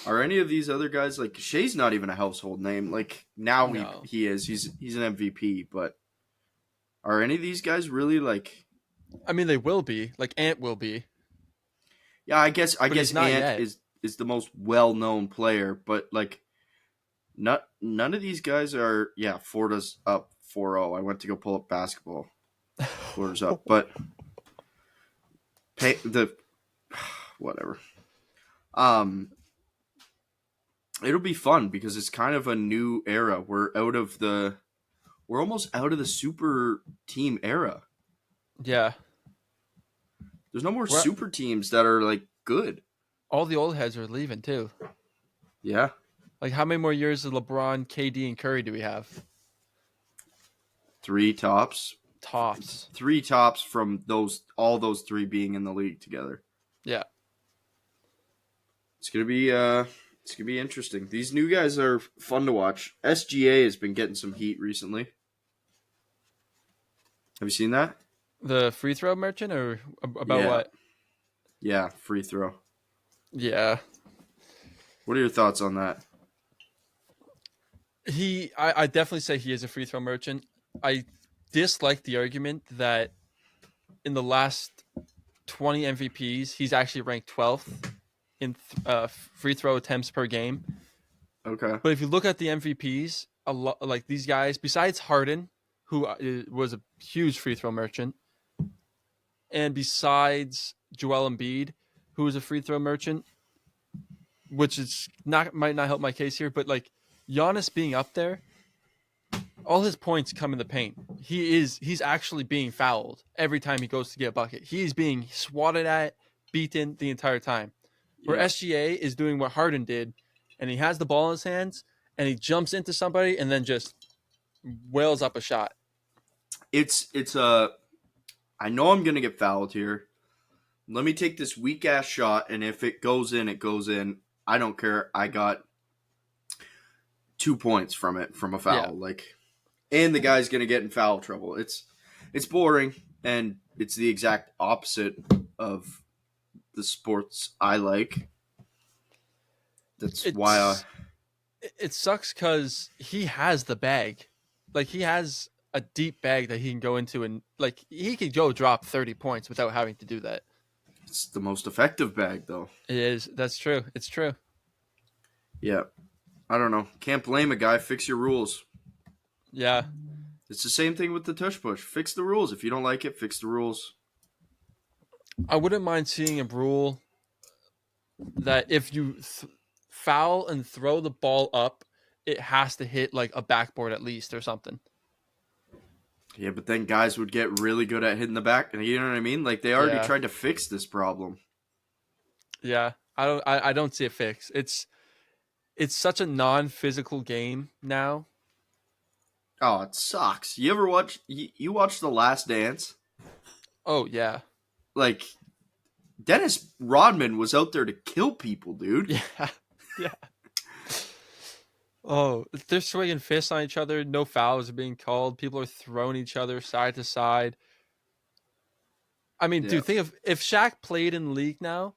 Speaker 1: are any of these other guys like Shea's not even a household name? Like now
Speaker 2: No.
Speaker 1: he is. He's an MVP, but are any of these guys really like?
Speaker 2: I mean, they will be. Like Ant will be.
Speaker 1: Yeah, I guess
Speaker 2: But he's not
Speaker 1: Ant
Speaker 2: yet.
Speaker 1: is the most well known player, but like none of these guys are. Yeah, Florida's up 4-0. I went to go pull up basketball. Florida's up, but the whatever. Um, it'll be fun because it's kind of a new era. We're almost out of the super team era.
Speaker 2: Yeah.
Speaker 1: There's no more
Speaker 2: We're,
Speaker 1: super teams that are like good.
Speaker 2: all the old heads are leaving too.
Speaker 1: Yeah.
Speaker 2: Like, how many more years of LeBron, KD, and Curry do we have?
Speaker 1: 3 tops.
Speaker 2: Tops.
Speaker 1: 3 tops from all those 3 being in the league together.
Speaker 2: Yeah.
Speaker 1: It's gonna be interesting. These new guys are fun to watch. SGA has been getting some heat recently. Have you seen that?
Speaker 2: The free throw merchant, or about
Speaker 1: Yeah.
Speaker 2: what?
Speaker 1: Yeah, free throw.
Speaker 2: Yeah.
Speaker 1: What are your thoughts on that?
Speaker 2: I definitely say he is a free throw merchant. I dislike the argument that in the last 20 MVPs, he's actually ranked 12th in free throw attempts per game.
Speaker 1: Okay.
Speaker 2: But if you look at the MVPs, a lot like these guys, besides Harden, who was a huge free throw merchant, and besides Joel Embiid, who is a free throw merchant, which is might not help my case here, but like Giannis being up there, all his points come in the paint. He's actually being fouled every time he goes to get a bucket. He's being swatted at, beaten the entire time. Where
Speaker 1: Yeah.
Speaker 2: SGA is doing what Harden did, and he has the ball in his hands, and he jumps into somebody and then just wails up a shot.
Speaker 1: It's I know I'm gonna get fouled here. Let me take this weak ass shot, and if it goes in, it goes in. I don't care. I got 2 points from a foul.
Speaker 2: Yeah.
Speaker 1: Like, and the guy's gonna get in foul trouble. It's boring, and it's the exact opposite of the sports I like. That's why
Speaker 2: it sucks because he has the bag. Like, he has a deep bag that he can go into, and like he could go drop 30 points without having to do that.
Speaker 1: it's the most effective bag, though.
Speaker 2: It is. That's true. It's true.
Speaker 1: Yeah. I don't know. Can't blame a guy. Fix your rules.
Speaker 2: Yeah.
Speaker 1: It's the same thing with the tush push. Fix the rules. If you don't like it, fix the rules.
Speaker 2: I wouldn't mind seeing a rule that if you foul and throw the ball up, it has to hit like a backboard at least or something.
Speaker 1: Yeah, but then guys would get really good at hitting the back. You know what I mean? Like, they already
Speaker 2: Yeah.
Speaker 1: tried to fix this problem.
Speaker 2: Yeah. I don't see a fix. It's such a non-physical game now.
Speaker 1: Oh, it sucks. You ever you watch The Last Dance?
Speaker 2: Oh yeah,
Speaker 1: Like, Dennis Rodman was out there to kill people, dude.
Speaker 2: yeah, yeah. Oh, they're swinging fists on each other. No fouls are being called. People are throwing each other side to side. I mean,
Speaker 1: Yeah.
Speaker 2: dude, think of if Shaq played in the league now,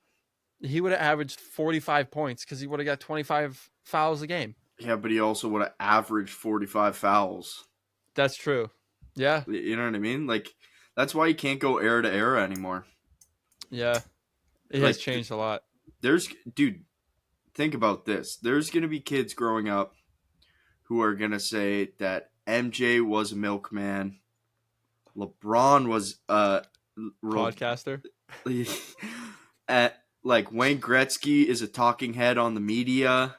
Speaker 2: he would have averaged 45 points because he would have got 25 fouls a game.
Speaker 1: Yeah, but he also would have averaged 45 fouls.
Speaker 2: That's true. Yeah,
Speaker 1: You know what I mean? Like, that's why you can't go era to era anymore.
Speaker 2: yeah. It has
Speaker 1: Like,
Speaker 2: changed a lot.
Speaker 1: dude, think about this. There's going to be kids growing up who are going to say that MJ was a milkman, LeBron was
Speaker 2: Podcaster.
Speaker 1: at like Wayne Gretzky is a talking head on the media.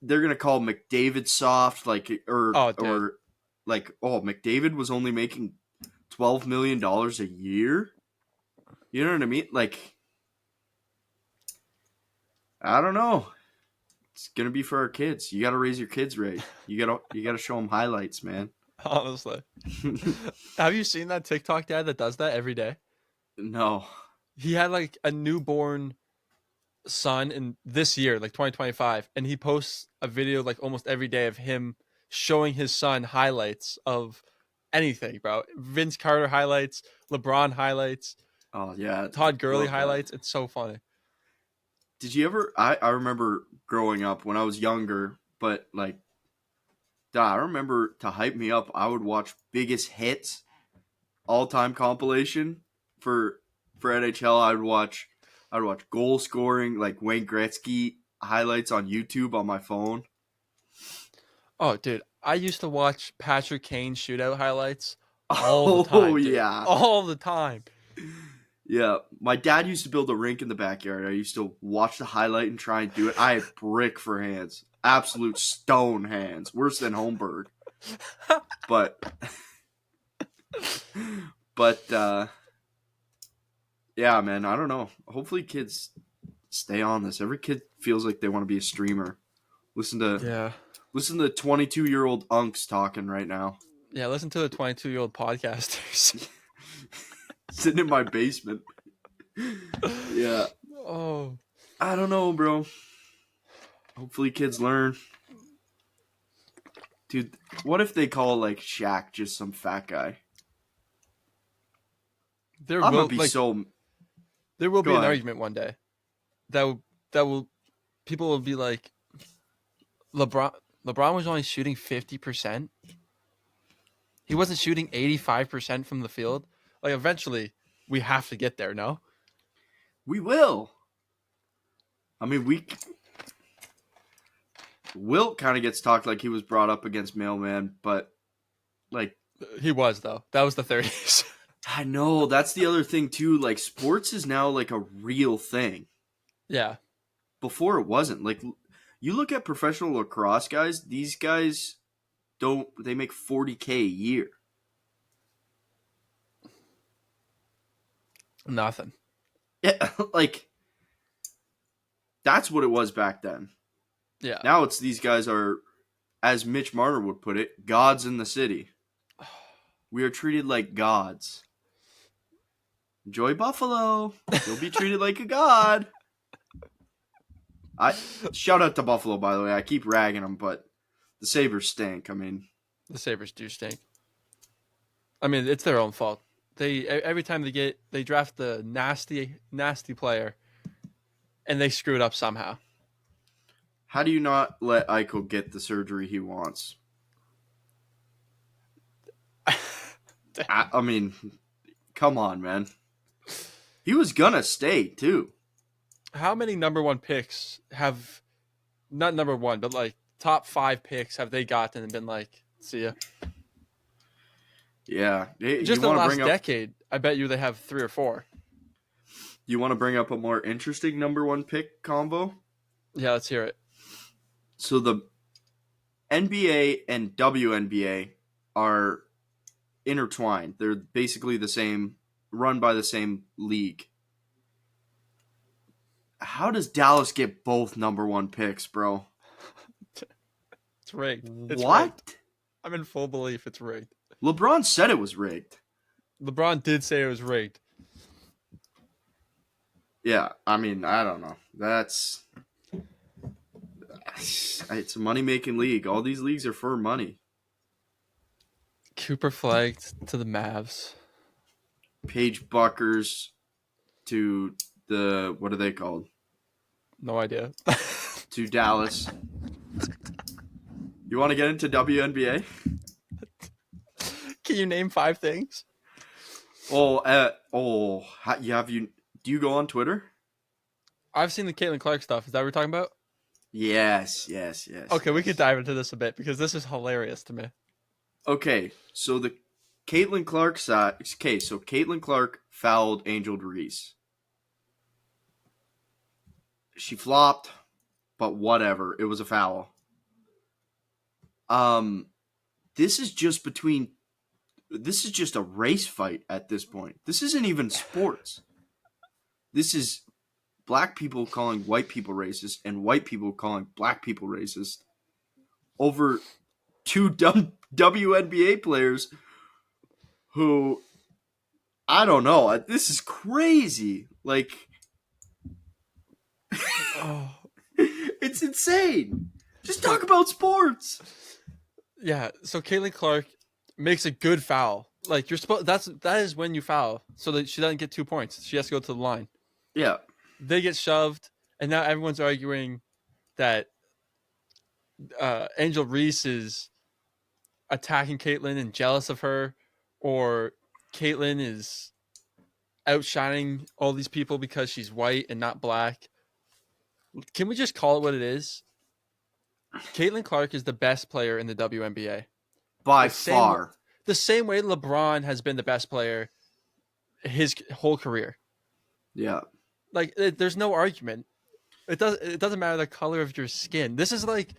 Speaker 1: They're gonna call McDavid soft, like
Speaker 2: Oh, dude.
Speaker 1: or like McDavid was only making $12 million a year. You know what I mean? Like, I don't know. It's gonna be for our kids. You got to raise your kids right. You gotta show them highlights, man.
Speaker 2: Honestly. Have you seen that TikTok dad that does that every day?
Speaker 1: No.
Speaker 2: He had like a newborn son in this year, like 2025, and he posts a video like almost every day of him showing his son highlights of anything, bro. Vince Carter highlights, LeBron highlights,
Speaker 1: Oh yeah,
Speaker 2: Todd Gurley
Speaker 1: love that.
Speaker 2: highlights. It's so funny.
Speaker 1: Did you ever? I remember growing up when I was younger, but like, I remember to hype me up, I would watch Biggest Hits all time compilation for NHL. I'd watch goal scoring like Wayne Gretzky highlights on YouTube on my phone.
Speaker 2: Oh, dude, I used to watch Patrick Kane shootout highlights all the
Speaker 1: Oh
Speaker 2: time, dude.
Speaker 1: yeah,
Speaker 2: All the time.
Speaker 1: yeah. My dad used to build a rink in the backyard. I used to watch the highlight and try and do it. I had brick for hands, absolute stone hands, worse than Holmberg. But but yeah, man, I don't know. Hopefully, kids stay on this. Every kid feels like they want to be a streamer. Listen to
Speaker 2: Yeah.
Speaker 1: listen to 22-year-old unks talking right now.
Speaker 2: Yeah, listen to the 22-year-old podcasters.
Speaker 1: Sitting in my basement. Yeah.
Speaker 2: Oh.
Speaker 1: I don't know, bro. Hopefully kids learn. Dude, what if they call like Shaq just some fat guy?
Speaker 2: There
Speaker 1: I'm gonna
Speaker 2: will
Speaker 1: be
Speaker 2: like
Speaker 1: so.
Speaker 2: there will be
Speaker 1: Go
Speaker 2: an
Speaker 1: ahead.
Speaker 2: argument one day that will people will be like LeBron was only shooting 50%. He wasn't shooting 85% from the field. Like eventually we have to get there, no?
Speaker 1: We will. I mean, Wilt kind of gets talked like he was brought up against Mailman, but like,
Speaker 2: He was though. That was the 30s.
Speaker 1: I know that's the other thing too. Like, sports is now like a real thing.
Speaker 2: Yeah.
Speaker 1: Before it wasn't. Like, you look at professional lacrosse guys; these guys don't. They make $40K a year.
Speaker 2: Nothing.
Speaker 1: Yeah, like that's what it was back then.
Speaker 2: Yeah.
Speaker 1: Now it's these guys are, as Mitch Marner would put it, gods in the city. We are treated like gods. Enjoy Buffalo. You'll be treated like a god. I shout out to Buffalo, by the way. I keep ragging them, but the Sabres stink. I mean,
Speaker 2: The Sabres do stink. I mean, it's their own fault. Every time they draft the nasty player and they screw it up somehow.
Speaker 1: how do you not let Eichel get the surgery he wants? I mean, come on, man. He was gonna stay too.
Speaker 2: How many number one picks have not number one, but like top 5 picks have they gotten and been like, see ya?
Speaker 1: Yeah,
Speaker 2: Just
Speaker 1: you
Speaker 2: the
Speaker 1: want to
Speaker 2: last
Speaker 1: bring up
Speaker 2: decade, I bet you they have 3 or 4.
Speaker 1: you want to bring up a more interesting number one pick combo.
Speaker 2: Yeah, let's hear it.
Speaker 1: So the NBA and WNBA are intertwined. They're basically the same, run by the same league. How does Dallas get both number one picks, bro?
Speaker 2: It's rigged. It's rigged.
Speaker 1: What?
Speaker 2: I'm in full belief it's rigged.
Speaker 1: LeBron said it was rigged.
Speaker 2: LeBron did say it was rigged.
Speaker 1: Yeah, I mean, I don't know. It's a money-making league. All these leagues are for money.
Speaker 2: Cooper flagged to the Mavs.
Speaker 1: Paige Buckers to the, what are they called?
Speaker 2: No idea.
Speaker 1: To Dallas. You want to get into WNBA?
Speaker 2: Can you name 5 things?
Speaker 1: Do you go on Twitter?
Speaker 2: I've seen the Caitlin Clark stuff. Is that what we're talking about?
Speaker 1: Yes.
Speaker 2: Okay, we could dive into this a bit because this is hilarious to me.
Speaker 1: Okay, so the Caitlin Clark side. Okay, so Caitlin Clark fouled Angel Reese. She flopped, but whatever. It was a foul. This is just a race fight at this point. This isn't even sports. This is black people calling white people racist and white people calling black people racist over 2 dumb WNBA players who, I don't know. This is crazy. Like,
Speaker 2: Oh.
Speaker 1: It's insane. Just talk about sports.
Speaker 2: Yeah, so Caitlin Clark makes a good foul. Like you're supposed that is when you foul, so that she doesn't get 2 points. She has to go to the line.
Speaker 1: Yeah.
Speaker 2: They get shoved, and now everyone's arguing that Angel Reese is attacking Caitlin and jealous of her, or Caitlin is outshining all these people because she's white and not black. Can we just call it what it is? Caitlin Clark is the best player in the WNBA.
Speaker 1: By far.
Speaker 2: The same way LeBron has been the best player his whole career.
Speaker 1: Yeah.
Speaker 2: Like, there's no argument. It doesn't matter the color of your skin. This is like,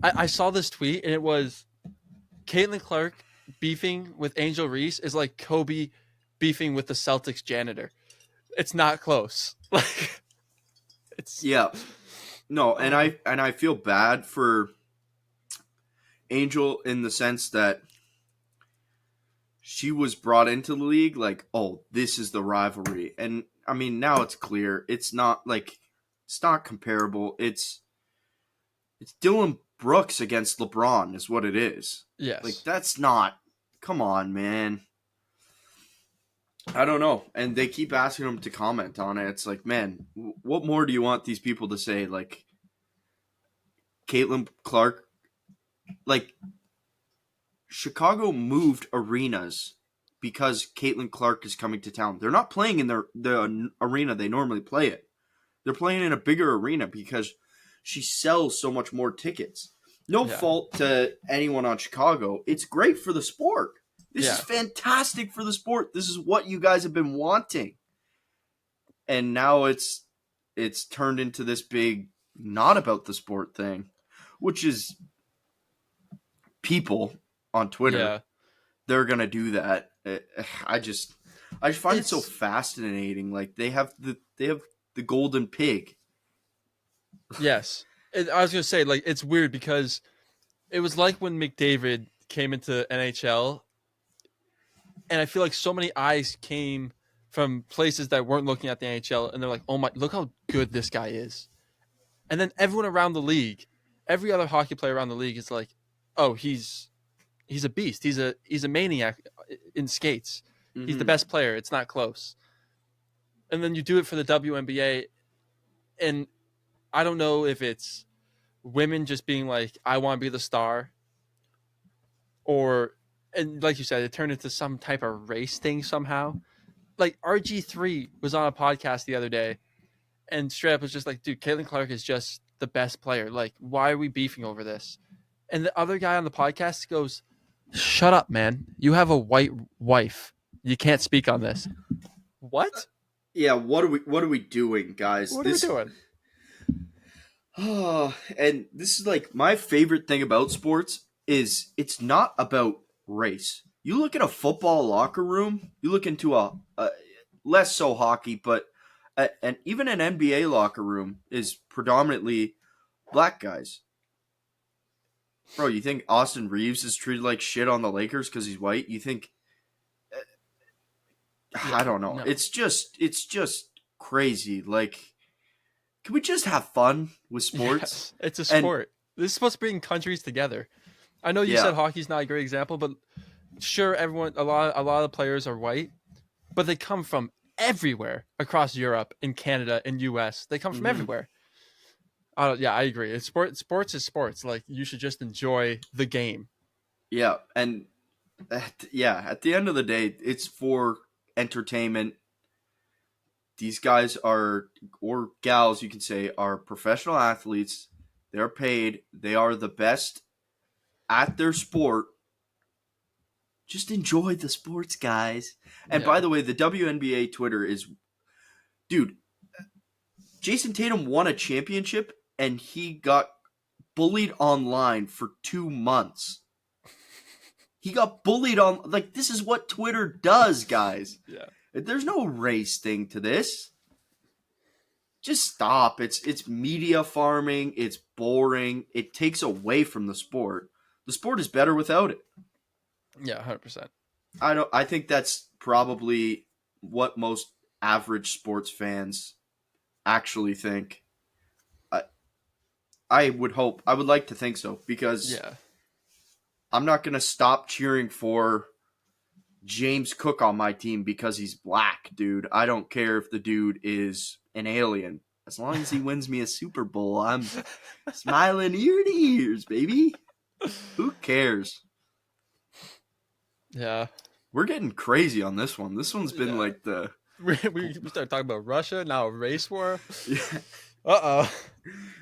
Speaker 2: I saw this tweet, and it was Caitlin Clark beefing with Angel Reese is like Kobe beefing with the Celtics janitor. It's not close. Like, it's
Speaker 1: yeah. No, and I feel bad for Angel in the sense that she was brought into the league like, oh, this is the rivalry. And I mean, now it's clear. It's not comparable. It's Dylan Brooks against LeBron is what it is.
Speaker 2: Yes.
Speaker 1: Like, that's not, come on, man. I don't know. And they keep asking him to comment on it. It's like, man, what more do you want these people to say? Like, Caitlin Clark, like, Chicago moved arenas because Caitlin Clark is coming to town. They're not playing in the arena they normally play it. They're playing in a bigger arena because she sells so much more tickets. No fault to anyone on Chicago. It's great for the sport. This is fantastic for the sport. This is what you guys have been wanting. And now it's turned into this big not about the sport thing, which is people on Twitter. Yeah. They're going to do that. I just find it so fascinating. Like, they have the golden pig.
Speaker 2: Yes. I was going to say, like, it's weird because it was like when McDavid came into NHL, and I feel like so many eyes came from places that weren't looking at the NHL, and they're like, oh my, look how good this guy is. And then everyone around the league, every other hockey player around the league is like, oh, he's a beast. He's a maniac in skates. Mm-hmm. He's the best player. It's not close. And then you do it for the WNBA, and I don't know if it's women just being like, I want to be the star, and like you said, it turned into some type of race thing somehow. Like, RG3 was on a podcast the other day, and straight up was just like, dude, Caitlin Clark is just the best player. Like, why are we beefing over this? And the other guy on the podcast goes, shut up, man. You have a white wife. You can't speak on this. What?
Speaker 1: Yeah, what are we doing, guys?
Speaker 2: What are we doing?
Speaker 1: Oh, and this is like my favorite thing about sports is it's not about race. You look at a football locker room, you look into a less so hockey, but and even an NBA locker room is predominantly black guys. Bro, you think Austin Reeves is treated like shit on the Lakers because he's white? You think I
Speaker 2: Yeah,
Speaker 1: don't know.
Speaker 2: no.
Speaker 1: It's just crazy. Like, can we just have fun with sports?
Speaker 2: Yes, it's a
Speaker 1: And
Speaker 2: sport. This is supposed to bring countries together. I know you
Speaker 1: yeah,
Speaker 2: said hockey's not a great example, but sure, a lot of the players are white, but they come from everywhere across Europe, in Canada, in US. They come from
Speaker 1: hmm
Speaker 2: everywhere. Yeah, I agree. Sports is sports. Like you should just enjoy the game.
Speaker 1: yeah, and yeah. At the end of the day, it's for entertainment. These guys are, or gals, you can say, are professional athletes. They're paid. They are the best at their sport. Just enjoy the sports, guys. And by
Speaker 2: Yeah.
Speaker 1: the way, the WNBA Twitter is, dude, Jason Tatum won a championship and he got bullied online for 2 months. He got bullied on, like, this is what Twitter does, guys.
Speaker 2: Yeah.
Speaker 1: There's no race thing to this. Just stop. It's media farming. It's boring. It takes away from the sport. The sport is better without it.
Speaker 2: Yeah, 100%.
Speaker 1: I think that's probably what most average sports fans actually think. I I would hope. I would like to think so because
Speaker 2: Yeah.
Speaker 1: I'm not going to stop cheering for James Cook on my team because he's black, dude. I don't care if the dude is an alien. As long as he wins me a Super Bowl, I'm smiling ear to ears, baby. Who cares?
Speaker 2: Yeah.
Speaker 1: We're getting crazy on this one. This one's been
Speaker 2: Yeah.
Speaker 1: like the
Speaker 2: We started talking about Russia, now a race war.
Speaker 1: yeah.
Speaker 2: Uh-oh.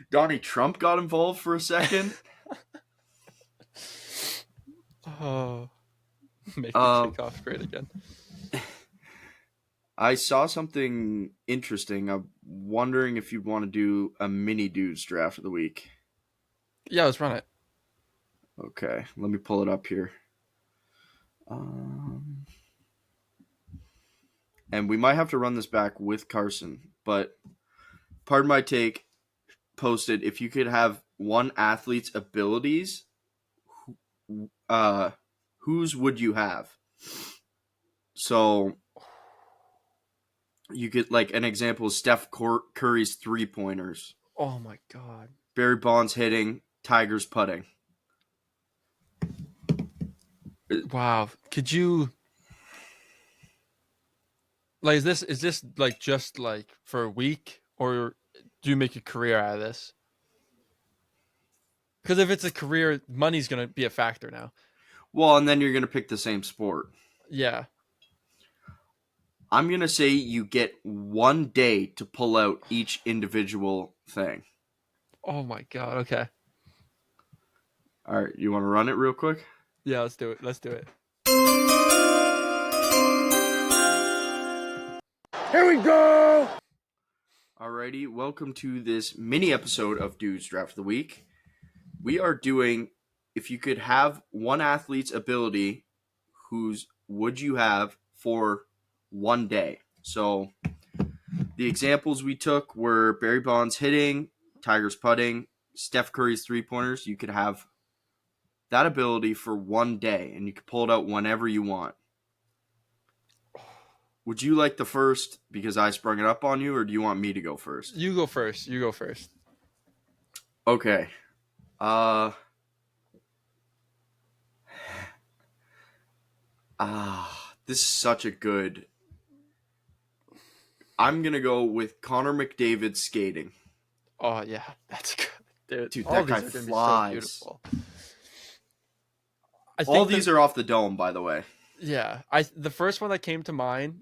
Speaker 1: Donnie Trump got involved for a second.
Speaker 2: Oh, make the
Speaker 1: Um,
Speaker 2: kickoff great again.
Speaker 1: I saw something interesting. I'm wondering if you'd want to do a mini dudes draft of the week.
Speaker 2: Yeah, let's run it.
Speaker 1: Okay, let me pull it up here. Um, and we might have to run this back with Carson, but pardon my take. Posted if you could have one athlete's abilities, uh, whose would you have? So you get like an example is Steph Curry's 3 pointers,
Speaker 2: Oh my god.
Speaker 1: Barry Bonds hitting, Tigers putting.
Speaker 2: Wow. Could you like is this like just like for a week or do you make a career out of this? Because if it's a career, money's gonna be a factor now.
Speaker 1: Well, and then you're gonna pick the same sport.
Speaker 2: Yeah.
Speaker 1: I'm gonna say you get 1 day to pull out each individual thing.
Speaker 2: Oh my god. Okay.
Speaker 1: All right, you want to run it real quick?
Speaker 2: Yeah, let's do it. Let's do it.
Speaker 3: Here we go!
Speaker 1: Alrighty, welcome to this mini episode of Dudes Draft of the Week. We are doing if you could have one athlete's ability, whose would you have for 1 day? So the examples we took were Barry Bonds hitting, Tigers putting, Steph Curry's 3 pointers. You could have that ability for 1 day, and you could pull it out whenever you want. Would you like the first because I sprung it up on you, or do you want me to go first?
Speaker 2: You go first. You go first.
Speaker 1: Okay. This is such a good. I'm gonna go with Connor McDavid skating.
Speaker 2: Oh yeah, that's good, dude.
Speaker 1: Dude,
Speaker 2: All
Speaker 1: that guy
Speaker 2: these are gonna be so
Speaker 1: flies.
Speaker 2: beautiful. I
Speaker 1: All
Speaker 2: think
Speaker 1: these are off the dome, by the way.
Speaker 2: yeah. The first one that came to mind,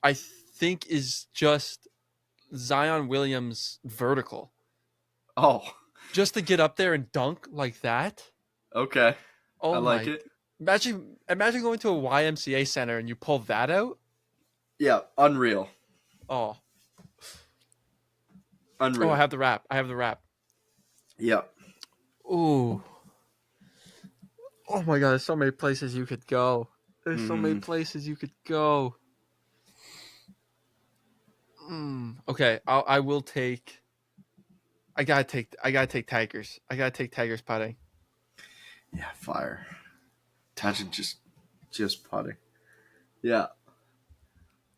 Speaker 2: I think, is just Zion Williams vertical.
Speaker 1: Oh,
Speaker 2: Just to get up there and dunk like that.
Speaker 1: okay.
Speaker 2: Oh
Speaker 1: I like
Speaker 2: my!
Speaker 1: it.
Speaker 2: Imagine going to a YMCA center and you pull that out.
Speaker 1: Yeah, unreal.
Speaker 2: Oh,
Speaker 1: Unreal.
Speaker 2: I have the wrap. I have the wrap.
Speaker 1: Yeah.
Speaker 2: Ooh. Oh my god, there's so many places you could go. There's so many places you could go. Okay, I will take. I gotta take Tigers. I gotta take Tigers putting.
Speaker 1: Yeah, fire. Imagine just putting. Yeah.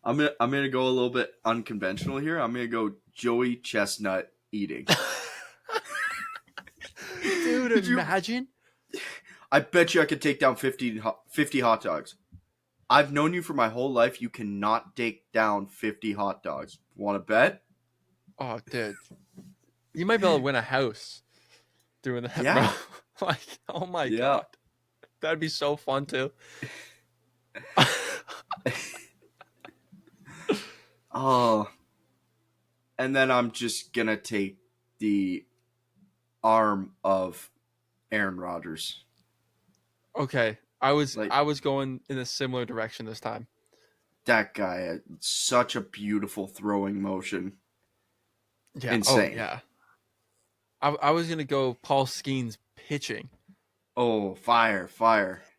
Speaker 1: I'm gonna go a little bit unconventional here. I'm gonna go Joey Chestnut eating.
Speaker 2: Dude,
Speaker 1: Did you?
Speaker 2: imagine.
Speaker 1: I bet you I could take down 50 hot dogs. I've known you for my whole life. You cannot take down 50 hot dogs. Want to bet?
Speaker 2: Oh, dude. You might be able to win a house doing that,
Speaker 1: Yeah.
Speaker 2: bro. Like, oh my
Speaker 1: Yeah.
Speaker 2: God. That'd be so fun, too.
Speaker 1: Oh. And then I'm just going to take the arm of Aaron Rodgers.
Speaker 2: Okay. I was
Speaker 1: Like,
Speaker 2: going in a similar direction this time.
Speaker 1: that guy had such a beautiful throwing motion.
Speaker 2: Yeah.
Speaker 1: Insane.
Speaker 2: Oh, yeah. I was going to go Paul Skeens pitching.
Speaker 1: Oh, fire.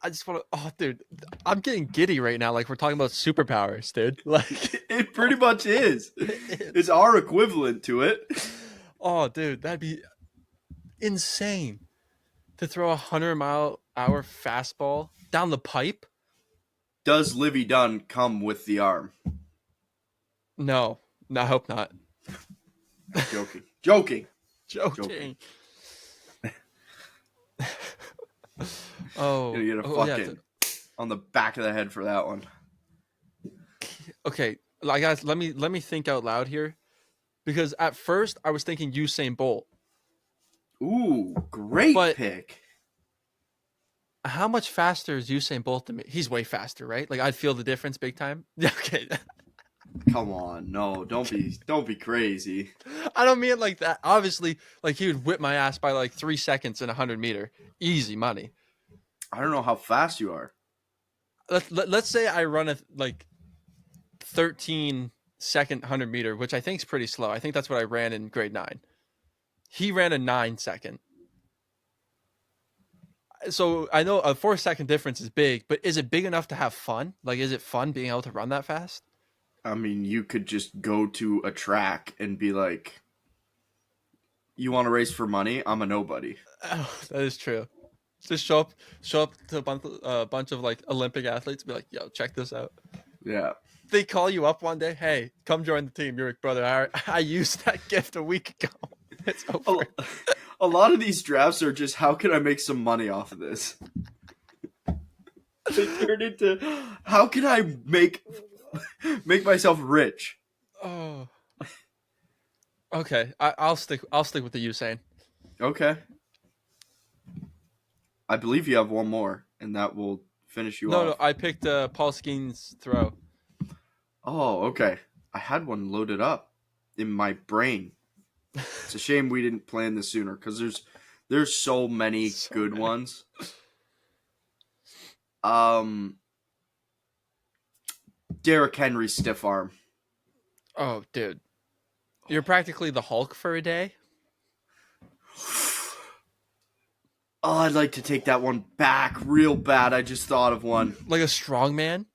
Speaker 2: I just want to. Oh, dude. I'm getting giddy right now. Like, we're talking about superpowers, dude. Like,
Speaker 1: It pretty much is. It's our equivalent to it.
Speaker 2: oh, dude. That'd be insane to throw a 100-mile-an-hour fastball down the pipe.
Speaker 1: Does Livy Dunn come with the arm?
Speaker 2: No, I hope not.
Speaker 1: Joking.
Speaker 2: Joking. Oh,
Speaker 1: Gonna get a fucking on the back of the head for that one.
Speaker 2: Okay, like guys, let me think out loud here, because at first I was thinking Usain Bolt.
Speaker 1: Ooh, great pick.
Speaker 2: How much faster is Usain Bolt than me? He's way faster, right? Like, I'd feel the difference big time. Yeah, okay.
Speaker 1: Come on, no, don't be crazy.
Speaker 2: I don't mean it like that. Obviously, like, he would whip my ass by like 3 seconds in 100-meter. Easy money.
Speaker 1: I don't know how fast you are.
Speaker 2: Let's say I run a like 13-second 100-meter, which I think is pretty slow. I think that's what I ran in grade 9. He ran a 9-second. So I know a 4-second difference is big, but is it big enough to have fun? Like, is it fun being able to run that fast?
Speaker 1: I mean, you could just go to a track and be like, "You want to race for money? I'm a nobody."
Speaker 2: Oh, that is true. Just show up to a bunch of like Olympic athletes and be like, "Yo, check this out."
Speaker 1: Yeah.
Speaker 2: They call you up one day, "Hey, come join the team." You're like, "Brother, I used that gift a week ago. It's over."
Speaker 1: A lot of these drafts are just, how can I make some money off of this? They turn into, how can I make myself rich?
Speaker 2: Oh. Okay, I'll stick with the Usain.
Speaker 1: Okay. I believe you have one more, and that will finish you off.
Speaker 2: No, I picked Paul Skeens' throw.
Speaker 1: Oh, okay. I had one loaded up in my brain. It's a shame we didn't plan this sooner, because there's so many good ones. Derrick Henry stiff arm.
Speaker 2: Oh, dude. You're practically the Hulk for a day.
Speaker 1: Oh, I'd like to take that one back real bad. I just thought of one.
Speaker 2: Like a strongman?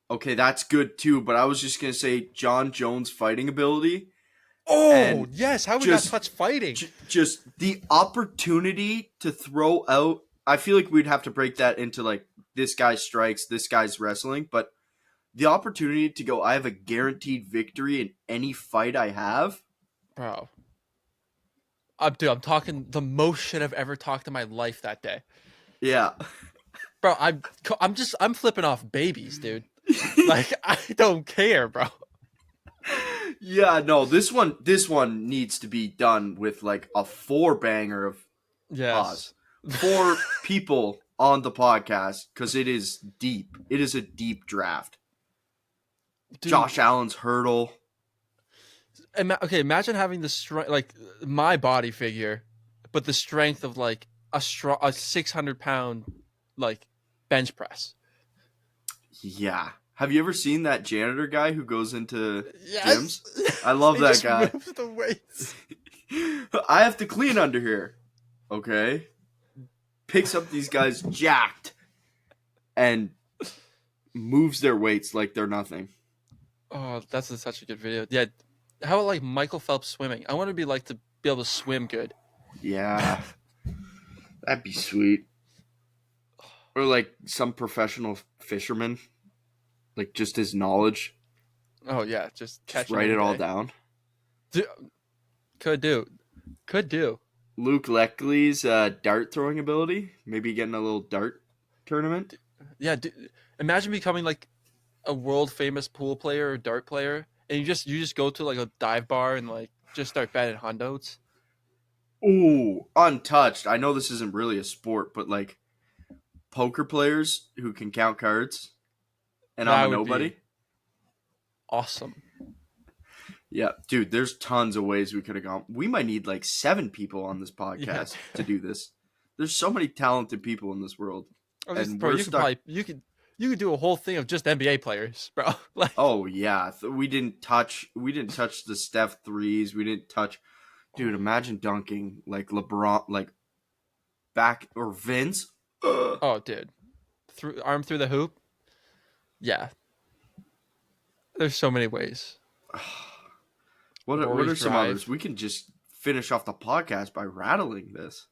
Speaker 1: Okay, that's good too, but I was just going to say John Jones' fighting ability.
Speaker 2: Oh, yes. How we got touch fighting?
Speaker 1: Just the opportunity to throw out. I feel like we'd have to break that into like, this guy's strikes, this guy's wrestling, but the opportunity to go, I have a guaranteed victory in any fight I have.
Speaker 2: Bro. I'm talking the most shit I've ever talked in my life that day.
Speaker 1: Yeah.
Speaker 2: Bro, I'm flipping off babies, dude. Like, I don't care, bro.
Speaker 1: Yeah, no, this one needs to be done with like a 4-banger of pause. 4 people on the podcast, because it is deep. It is a deep draft. Dude. Josh Allen's hurdle.
Speaker 2: Okay, imagine having the strength, like my body figure, but the strength of like a 600-pound like bench press.
Speaker 1: Yeah. Have you ever seen that janitor guy who goes into
Speaker 2: gyms?
Speaker 1: I love that guy.
Speaker 2: Moves the weights.
Speaker 1: I have to clean under here. Okay. Picks up these guys jacked and moves their weights like they're nothing.
Speaker 2: Oh, that's such a good video. Yeah. How about like Michael Phelps swimming? I want to be able to swim good.
Speaker 1: Yeah. That'd be sweet. Or like some professional fisherman, like just his knowledge,
Speaker 2: Oh yeah, just
Speaker 1: just
Speaker 2: catching
Speaker 1: write it
Speaker 2: every
Speaker 1: all
Speaker 2: day.
Speaker 1: down.
Speaker 2: Could do.
Speaker 1: Luke Leckley's dart throwing ability, maybe getting a little dart tournament.
Speaker 2: Yeah, imagine becoming like a world famous pool player or dart player, and you just go to like a dive bar and like just start betting hundos.
Speaker 1: Ooh, untouched. I know this isn't really a sport, but like poker players who can count cards, and I'm
Speaker 2: That
Speaker 1: a
Speaker 2: would be
Speaker 1: nobody.
Speaker 2: awesome.
Speaker 1: Yeah, dude, there's tons of ways we could have gone. We might need like 7 people on this
Speaker 2: Yeah.
Speaker 1: podcast to do this. There's so many talented people in this world, and
Speaker 2: Bro,
Speaker 1: we're
Speaker 2: you could
Speaker 1: stuck.
Speaker 2: probably you could do a whole thing of just NBA players, bro. Like,
Speaker 1: Oh yeah, we didn't touch the Steph threes. We didn't touch. Dude, imagine dunking like LeBron, like back or Vince. Ugh.
Speaker 2: oh, dude, arm through the hoop. Yeah, there's so many ways.
Speaker 1: What
Speaker 2: Rory's
Speaker 1: are some
Speaker 2: drive.
Speaker 1: others? We can just finish off the podcast by rattling this.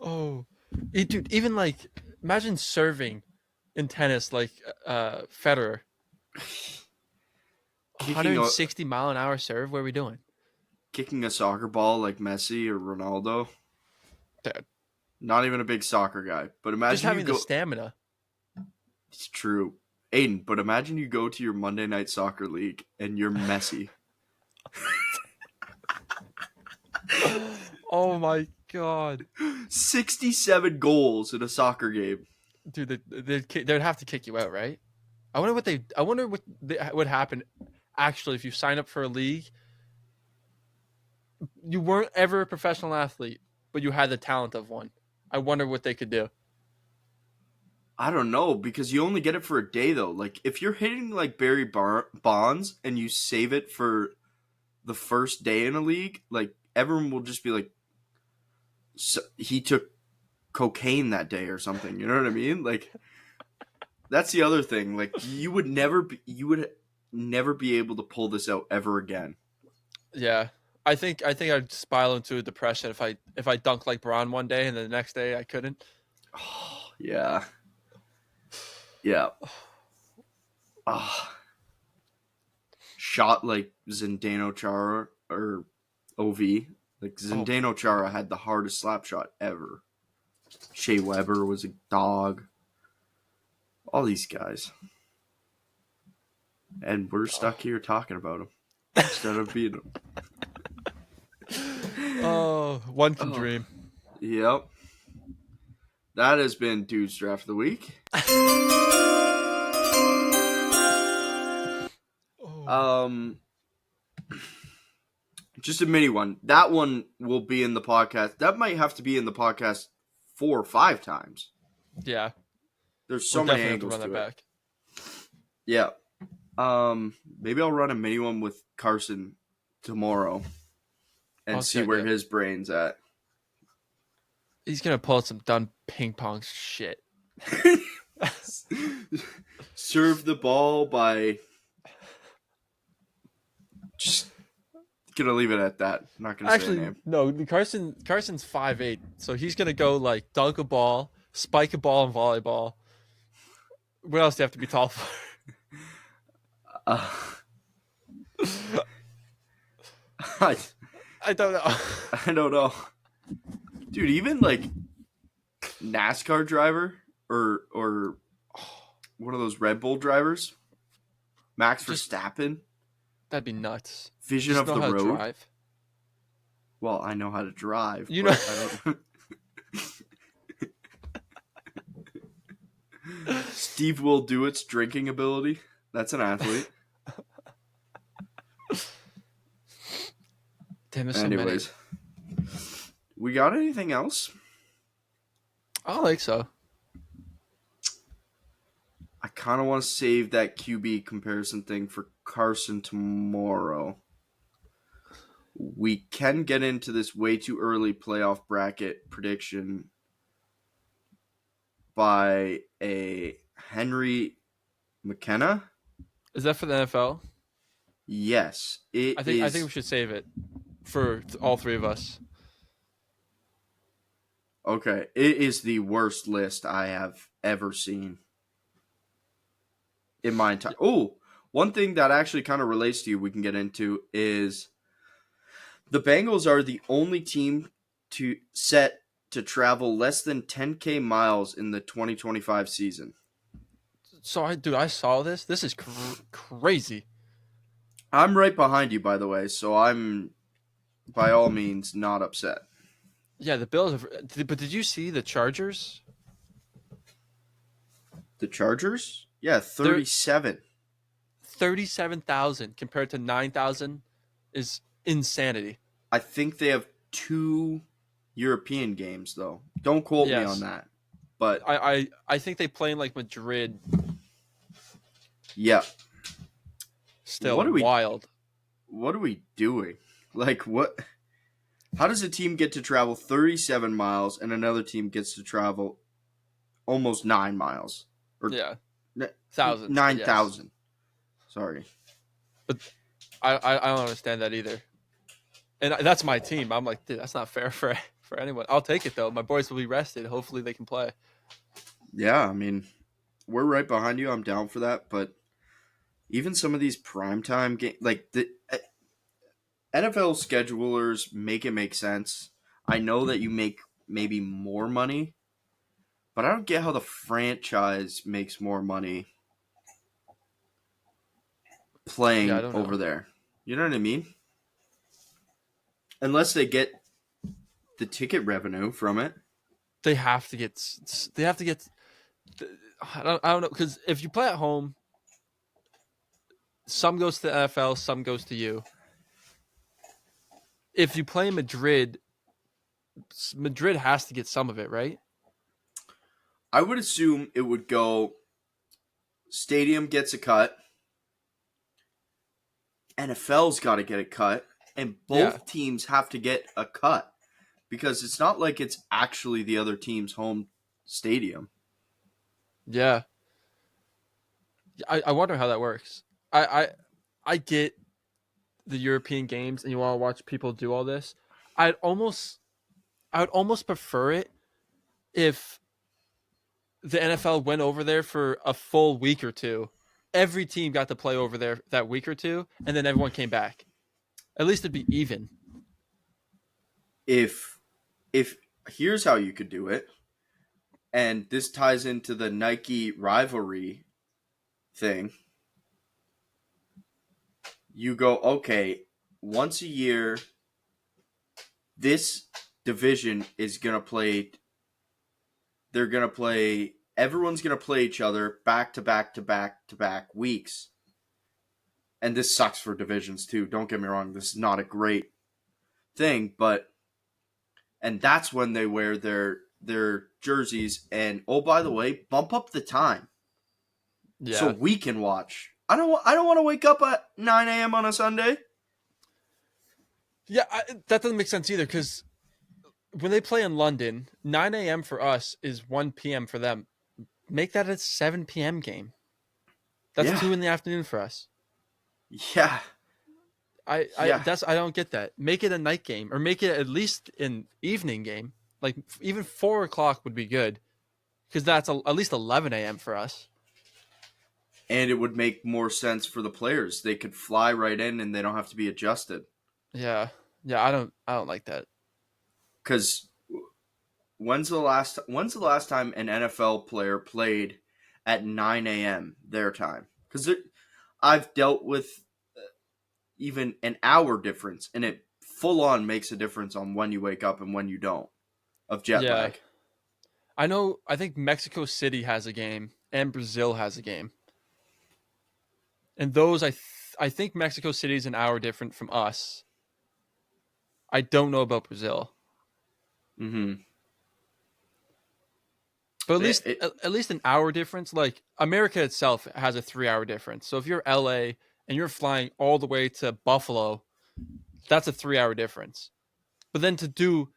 Speaker 2: Oh, dude, even like imagine serving in tennis like Federer.
Speaker 1: Kicking
Speaker 2: 160-mile-an-hour serve. What are we doing?
Speaker 1: kicking a soccer ball like Messi or Ronaldo.
Speaker 2: Dude,
Speaker 1: Not even a big soccer guy, but
Speaker 2: just
Speaker 1: imagine you
Speaker 2: having
Speaker 1: go.
Speaker 2: the stamina.
Speaker 1: It's true, Aiden. But imagine you go to your Monday night soccer league and you're Messi.
Speaker 2: Oh my god,
Speaker 1: 67 goals in a soccer game.
Speaker 2: dude, they'd have to kick you out, right? I wonder what would happen actually if you sign up for a league. You weren't ever a professional athlete, but you had the talent of one. I wonder what they could do.
Speaker 1: I don't know, because you only get it for a day though. Like if you're hitting like Barry Bonds and you save it for the first day in a league, like everyone will just be like, so he took cocaine that day or something. You know what I mean? Like that's the other thing. Like you would never be able to pull this out ever again.
Speaker 2: Yeah, I think I'd spiral into a depression if I dunked like Braun one day and then the next day I couldn't.
Speaker 1: Oh, yeah. Yeah. Shot like Zdeno Chara or OV. Like Zdeno Chara had the hardest slap shot ever. Shea Weber was a dog. All these guys. And we're stuck here talking about them instead of beating them.
Speaker 2: Oh, one can dream.
Speaker 1: Yep. That has been Dude's Draft of the Week. Just a mini one. That one will be in the podcast. That might have to be in the podcast 4 or 5 times.
Speaker 2: Yeah.
Speaker 1: There's so many angles to it. Back. Yeah. Maybe I'll run a mini one with Carson tomorrow and see where his brain's at.
Speaker 2: He's gonna pull out some done ping pong shit.
Speaker 1: Serve the ball by just gonna leave it at that. I'm not gonna say a name.
Speaker 2: No, Carson's 5'8", so he's gonna go like dunk a ball, spike a ball in volleyball. What else do you have to be tall for? I don't know.
Speaker 1: I don't know. Dude, even like NASCAR driver or one of those Red Bull drivers, Max Verstappen.
Speaker 2: That'd be nuts.
Speaker 1: Vision
Speaker 2: of
Speaker 1: the road.
Speaker 2: Drive.
Speaker 1: Well, I know how to drive.
Speaker 2: You know.
Speaker 1: I don't... Steve Will Do It's drinking ability. That's an athlete.
Speaker 2: Damn,
Speaker 1: anyways, we got anything else?
Speaker 2: I don't think so.
Speaker 1: I kind of want to save that QB comparison thing for Carson tomorrow. We can get into this way too early playoff bracket prediction by a Henry McKenna.
Speaker 2: Is that for the NFL?
Speaker 1: Yes,
Speaker 2: I think we should save it for all 3 of us.
Speaker 1: Okay, it is the worst list I have ever seen in my entire. Oh, one thing that actually kind of relates to you, we can get into is the Bengals are the only team to set to travel less than 10K miles in the 2025 season.
Speaker 2: So I saw this. This is crazy.
Speaker 1: I'm right behind you, by the way, so I'm by all means not upset.
Speaker 2: Yeah, the Bills have, but did you see the Chargers?
Speaker 1: The Chargers? Yeah,
Speaker 2: They're
Speaker 1: 37.
Speaker 2: 37,000 compared to 9,000 is insanity.
Speaker 1: I think they have 2 European games though. Don't quote me on
Speaker 2: Yes.
Speaker 1: that. But
Speaker 2: I think they play in like Madrid.
Speaker 1: yeah.
Speaker 2: Still wild.
Speaker 1: What are we doing? Like what how does a team get to travel 37 miles and another team gets to travel almost 9 miles? Or
Speaker 2: Yeah. Thousands.
Speaker 1: 9,000.
Speaker 2: Yes.
Speaker 1: Sorry.
Speaker 2: But I don't understand that either. And that's my team. I'm like, dude, that's not fair for anyone. I'll take it though. My boys will be rested. Hopefully they can play.
Speaker 1: Yeah, I mean, we're right behind you. I'm down for that, but even some of these primetime games, like the NFL schedulers make it make sense. I know that you make maybe more money, but I don't get how the franchise makes more money
Speaker 2: Yeah, I
Speaker 1: playing
Speaker 2: don't
Speaker 1: over
Speaker 2: know.
Speaker 1: there. You know what I mean? Unless they get the ticket revenue from it.
Speaker 2: They have to get. They have to get. I don't know, because if you play at home, some goes to the NFL, some goes to you. If you play in Madrid, Madrid has to get some of it, right?
Speaker 1: I would assume it would go stadium gets a cut, NFL's got to get a cut, and both
Speaker 2: Yeah.
Speaker 1: teams have to get a cut because it's not like it's actually the other team's home stadium.
Speaker 2: Yeah. I wonder how that works. I get the European games and you want to watch people do all this. I'd almost I would almost prefer it if the NFL went over there for a full week or two. Every team got to play over there that week or two, and then everyone came back. At least it'd be even.
Speaker 1: If here's how you could do it, and this ties into the Nike rivalry thing. You go, okay, once a year, this division is going to play. They're going to play. Everyone's going to play each other back to back to back to back weeks. And this sucks for divisions too. Don't get me wrong. This is not a great thing, but and that's when they wear their jerseys. And oh, by the way, bump up the time so
Speaker 2: Yeah.
Speaker 1: we can watch. I don't want to wake up at 9 a.m. on a Sunday.
Speaker 2: Yeah, that doesn't make sense either, because when they play in London, 9 a.m. for us is 1 p.m. for them. Make that a 7 p.m. game. That's
Speaker 1: Yeah.
Speaker 2: 2 in the afternoon for us.
Speaker 1: Yeah.
Speaker 2: I
Speaker 1: Yeah.
Speaker 2: I don't get that. Make it a night game, or make it at least an evening game. Like even 4 o'clock would be good, because that's at least 11 a.m. for us.
Speaker 1: And it would make more sense for the players. They could fly right in and they don't have to be adjusted.
Speaker 2: Yeah, yeah. I don't like that.
Speaker 1: Because when's the last time an NFL player played at 9 a.m. their time? Because I've dealt with even an hour difference, and it full on makes a difference on when you wake up and when you don't of jet
Speaker 2: Yeah,
Speaker 1: lag.
Speaker 2: I know. I think Mexico City has a game and Brazil has a game, and those I think Mexico City is an hour different from us. I don't know about Brazil,
Speaker 1: Mm-hmm.
Speaker 2: but at least an hour difference. Like America itself has a 3 hour difference. So if you're LA and you're flying all the way to Buffalo, that's a 3 hour difference. But then to do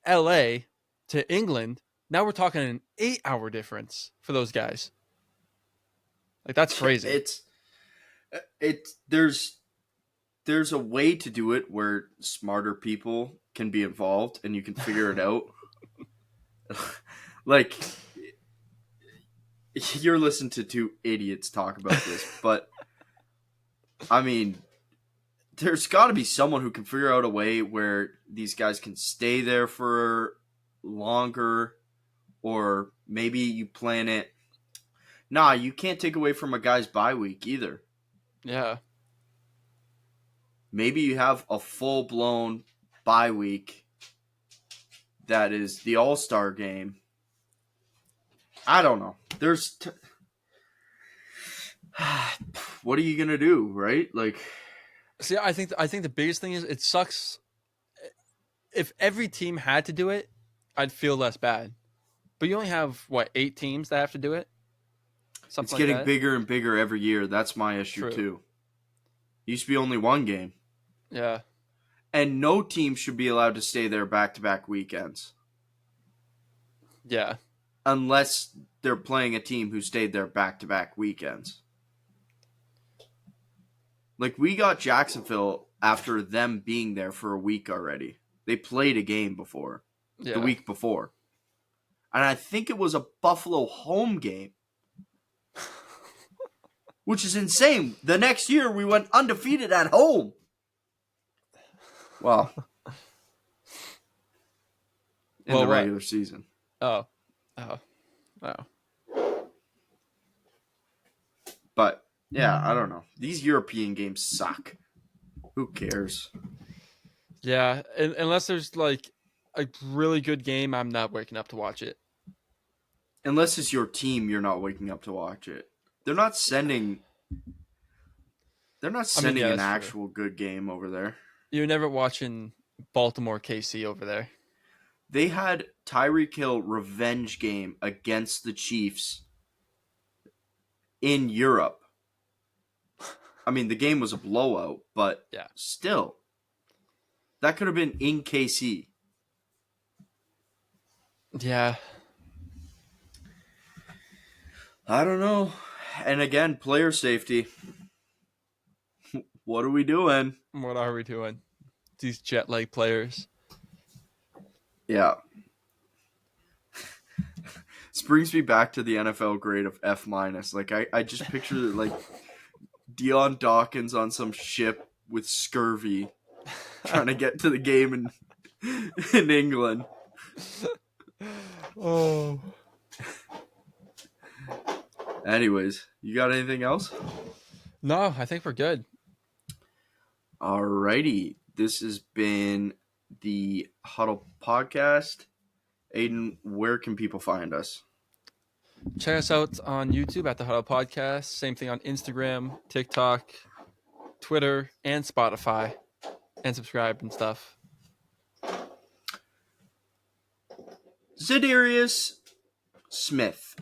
Speaker 2: LA to England, now we're talking an 8 hour difference for those guys. Like that's crazy.
Speaker 1: It's there's a way to do it where smarter people can be involved and you can figure it out. like, you're listening to two idiots talk about this, but I mean, there's got to be someone who can figure out a way where these guys can stay there for longer, or maybe you plan it. Nah, you can't take away from a guy's bye week either.
Speaker 2: Yeah.
Speaker 1: Maybe you have a full-blown bye week that is the All-Star game. I don't know. What are you going to do, right? Like,
Speaker 2: See, I think the biggest thing is it sucks. If every team had to do it, I'd feel less bad. But you only have, 8 teams that have to do it? Something
Speaker 1: it's
Speaker 2: like
Speaker 1: getting
Speaker 2: that?
Speaker 1: bigger and bigger every year. That's my issue,
Speaker 2: True.
Speaker 1: too. It used to be only one game.
Speaker 2: Yeah.
Speaker 1: And no team should be allowed to stay there back-to-back weekends.
Speaker 2: Yeah.
Speaker 1: Unless they're playing a team who stayed there back-to-back weekends. Like, we got Jacksonville after them being there for a week already. They played a game before.
Speaker 2: Yeah.
Speaker 1: The week before. And I think it was a Buffalo home game. Which is insane. The next year, we went undefeated at home. Well, in the regular season.
Speaker 2: Oh.
Speaker 1: But, yeah, I don't know. These European games suck. Who cares?
Speaker 2: Yeah, unless there's like a really good game, I'm not waking up to watch it.
Speaker 1: Unless it's your team, you're not waking up to watch it. They're not sending an actual good game over there.
Speaker 2: You're never watching Baltimore KC over there.
Speaker 1: They had Tyreek Hill revenge game against the Chiefs in Europe. I mean, the game was a blowout, but still. That could have been in KC.
Speaker 2: Yeah.
Speaker 1: I don't know. And again, player safety. What are we doing?
Speaker 2: What are we doing? These jet lag players.
Speaker 1: Yeah. This brings me back to the NFL grade of F-. Like, I just picture, like, Dion Dawkins on some ship with scurvy trying to get to the game in England.
Speaker 2: Oh.
Speaker 1: Anyways, you got anything else?
Speaker 2: No, I think we're good.
Speaker 1: Alrighty. This has been the Huddle Podcast. Aiden, where can people find us?
Speaker 2: Check us out on YouTube at the Huddle Podcast. Same thing on Instagram, TikTok, Twitter, and Spotify. And subscribe and stuff.
Speaker 1: Zedarius Smith.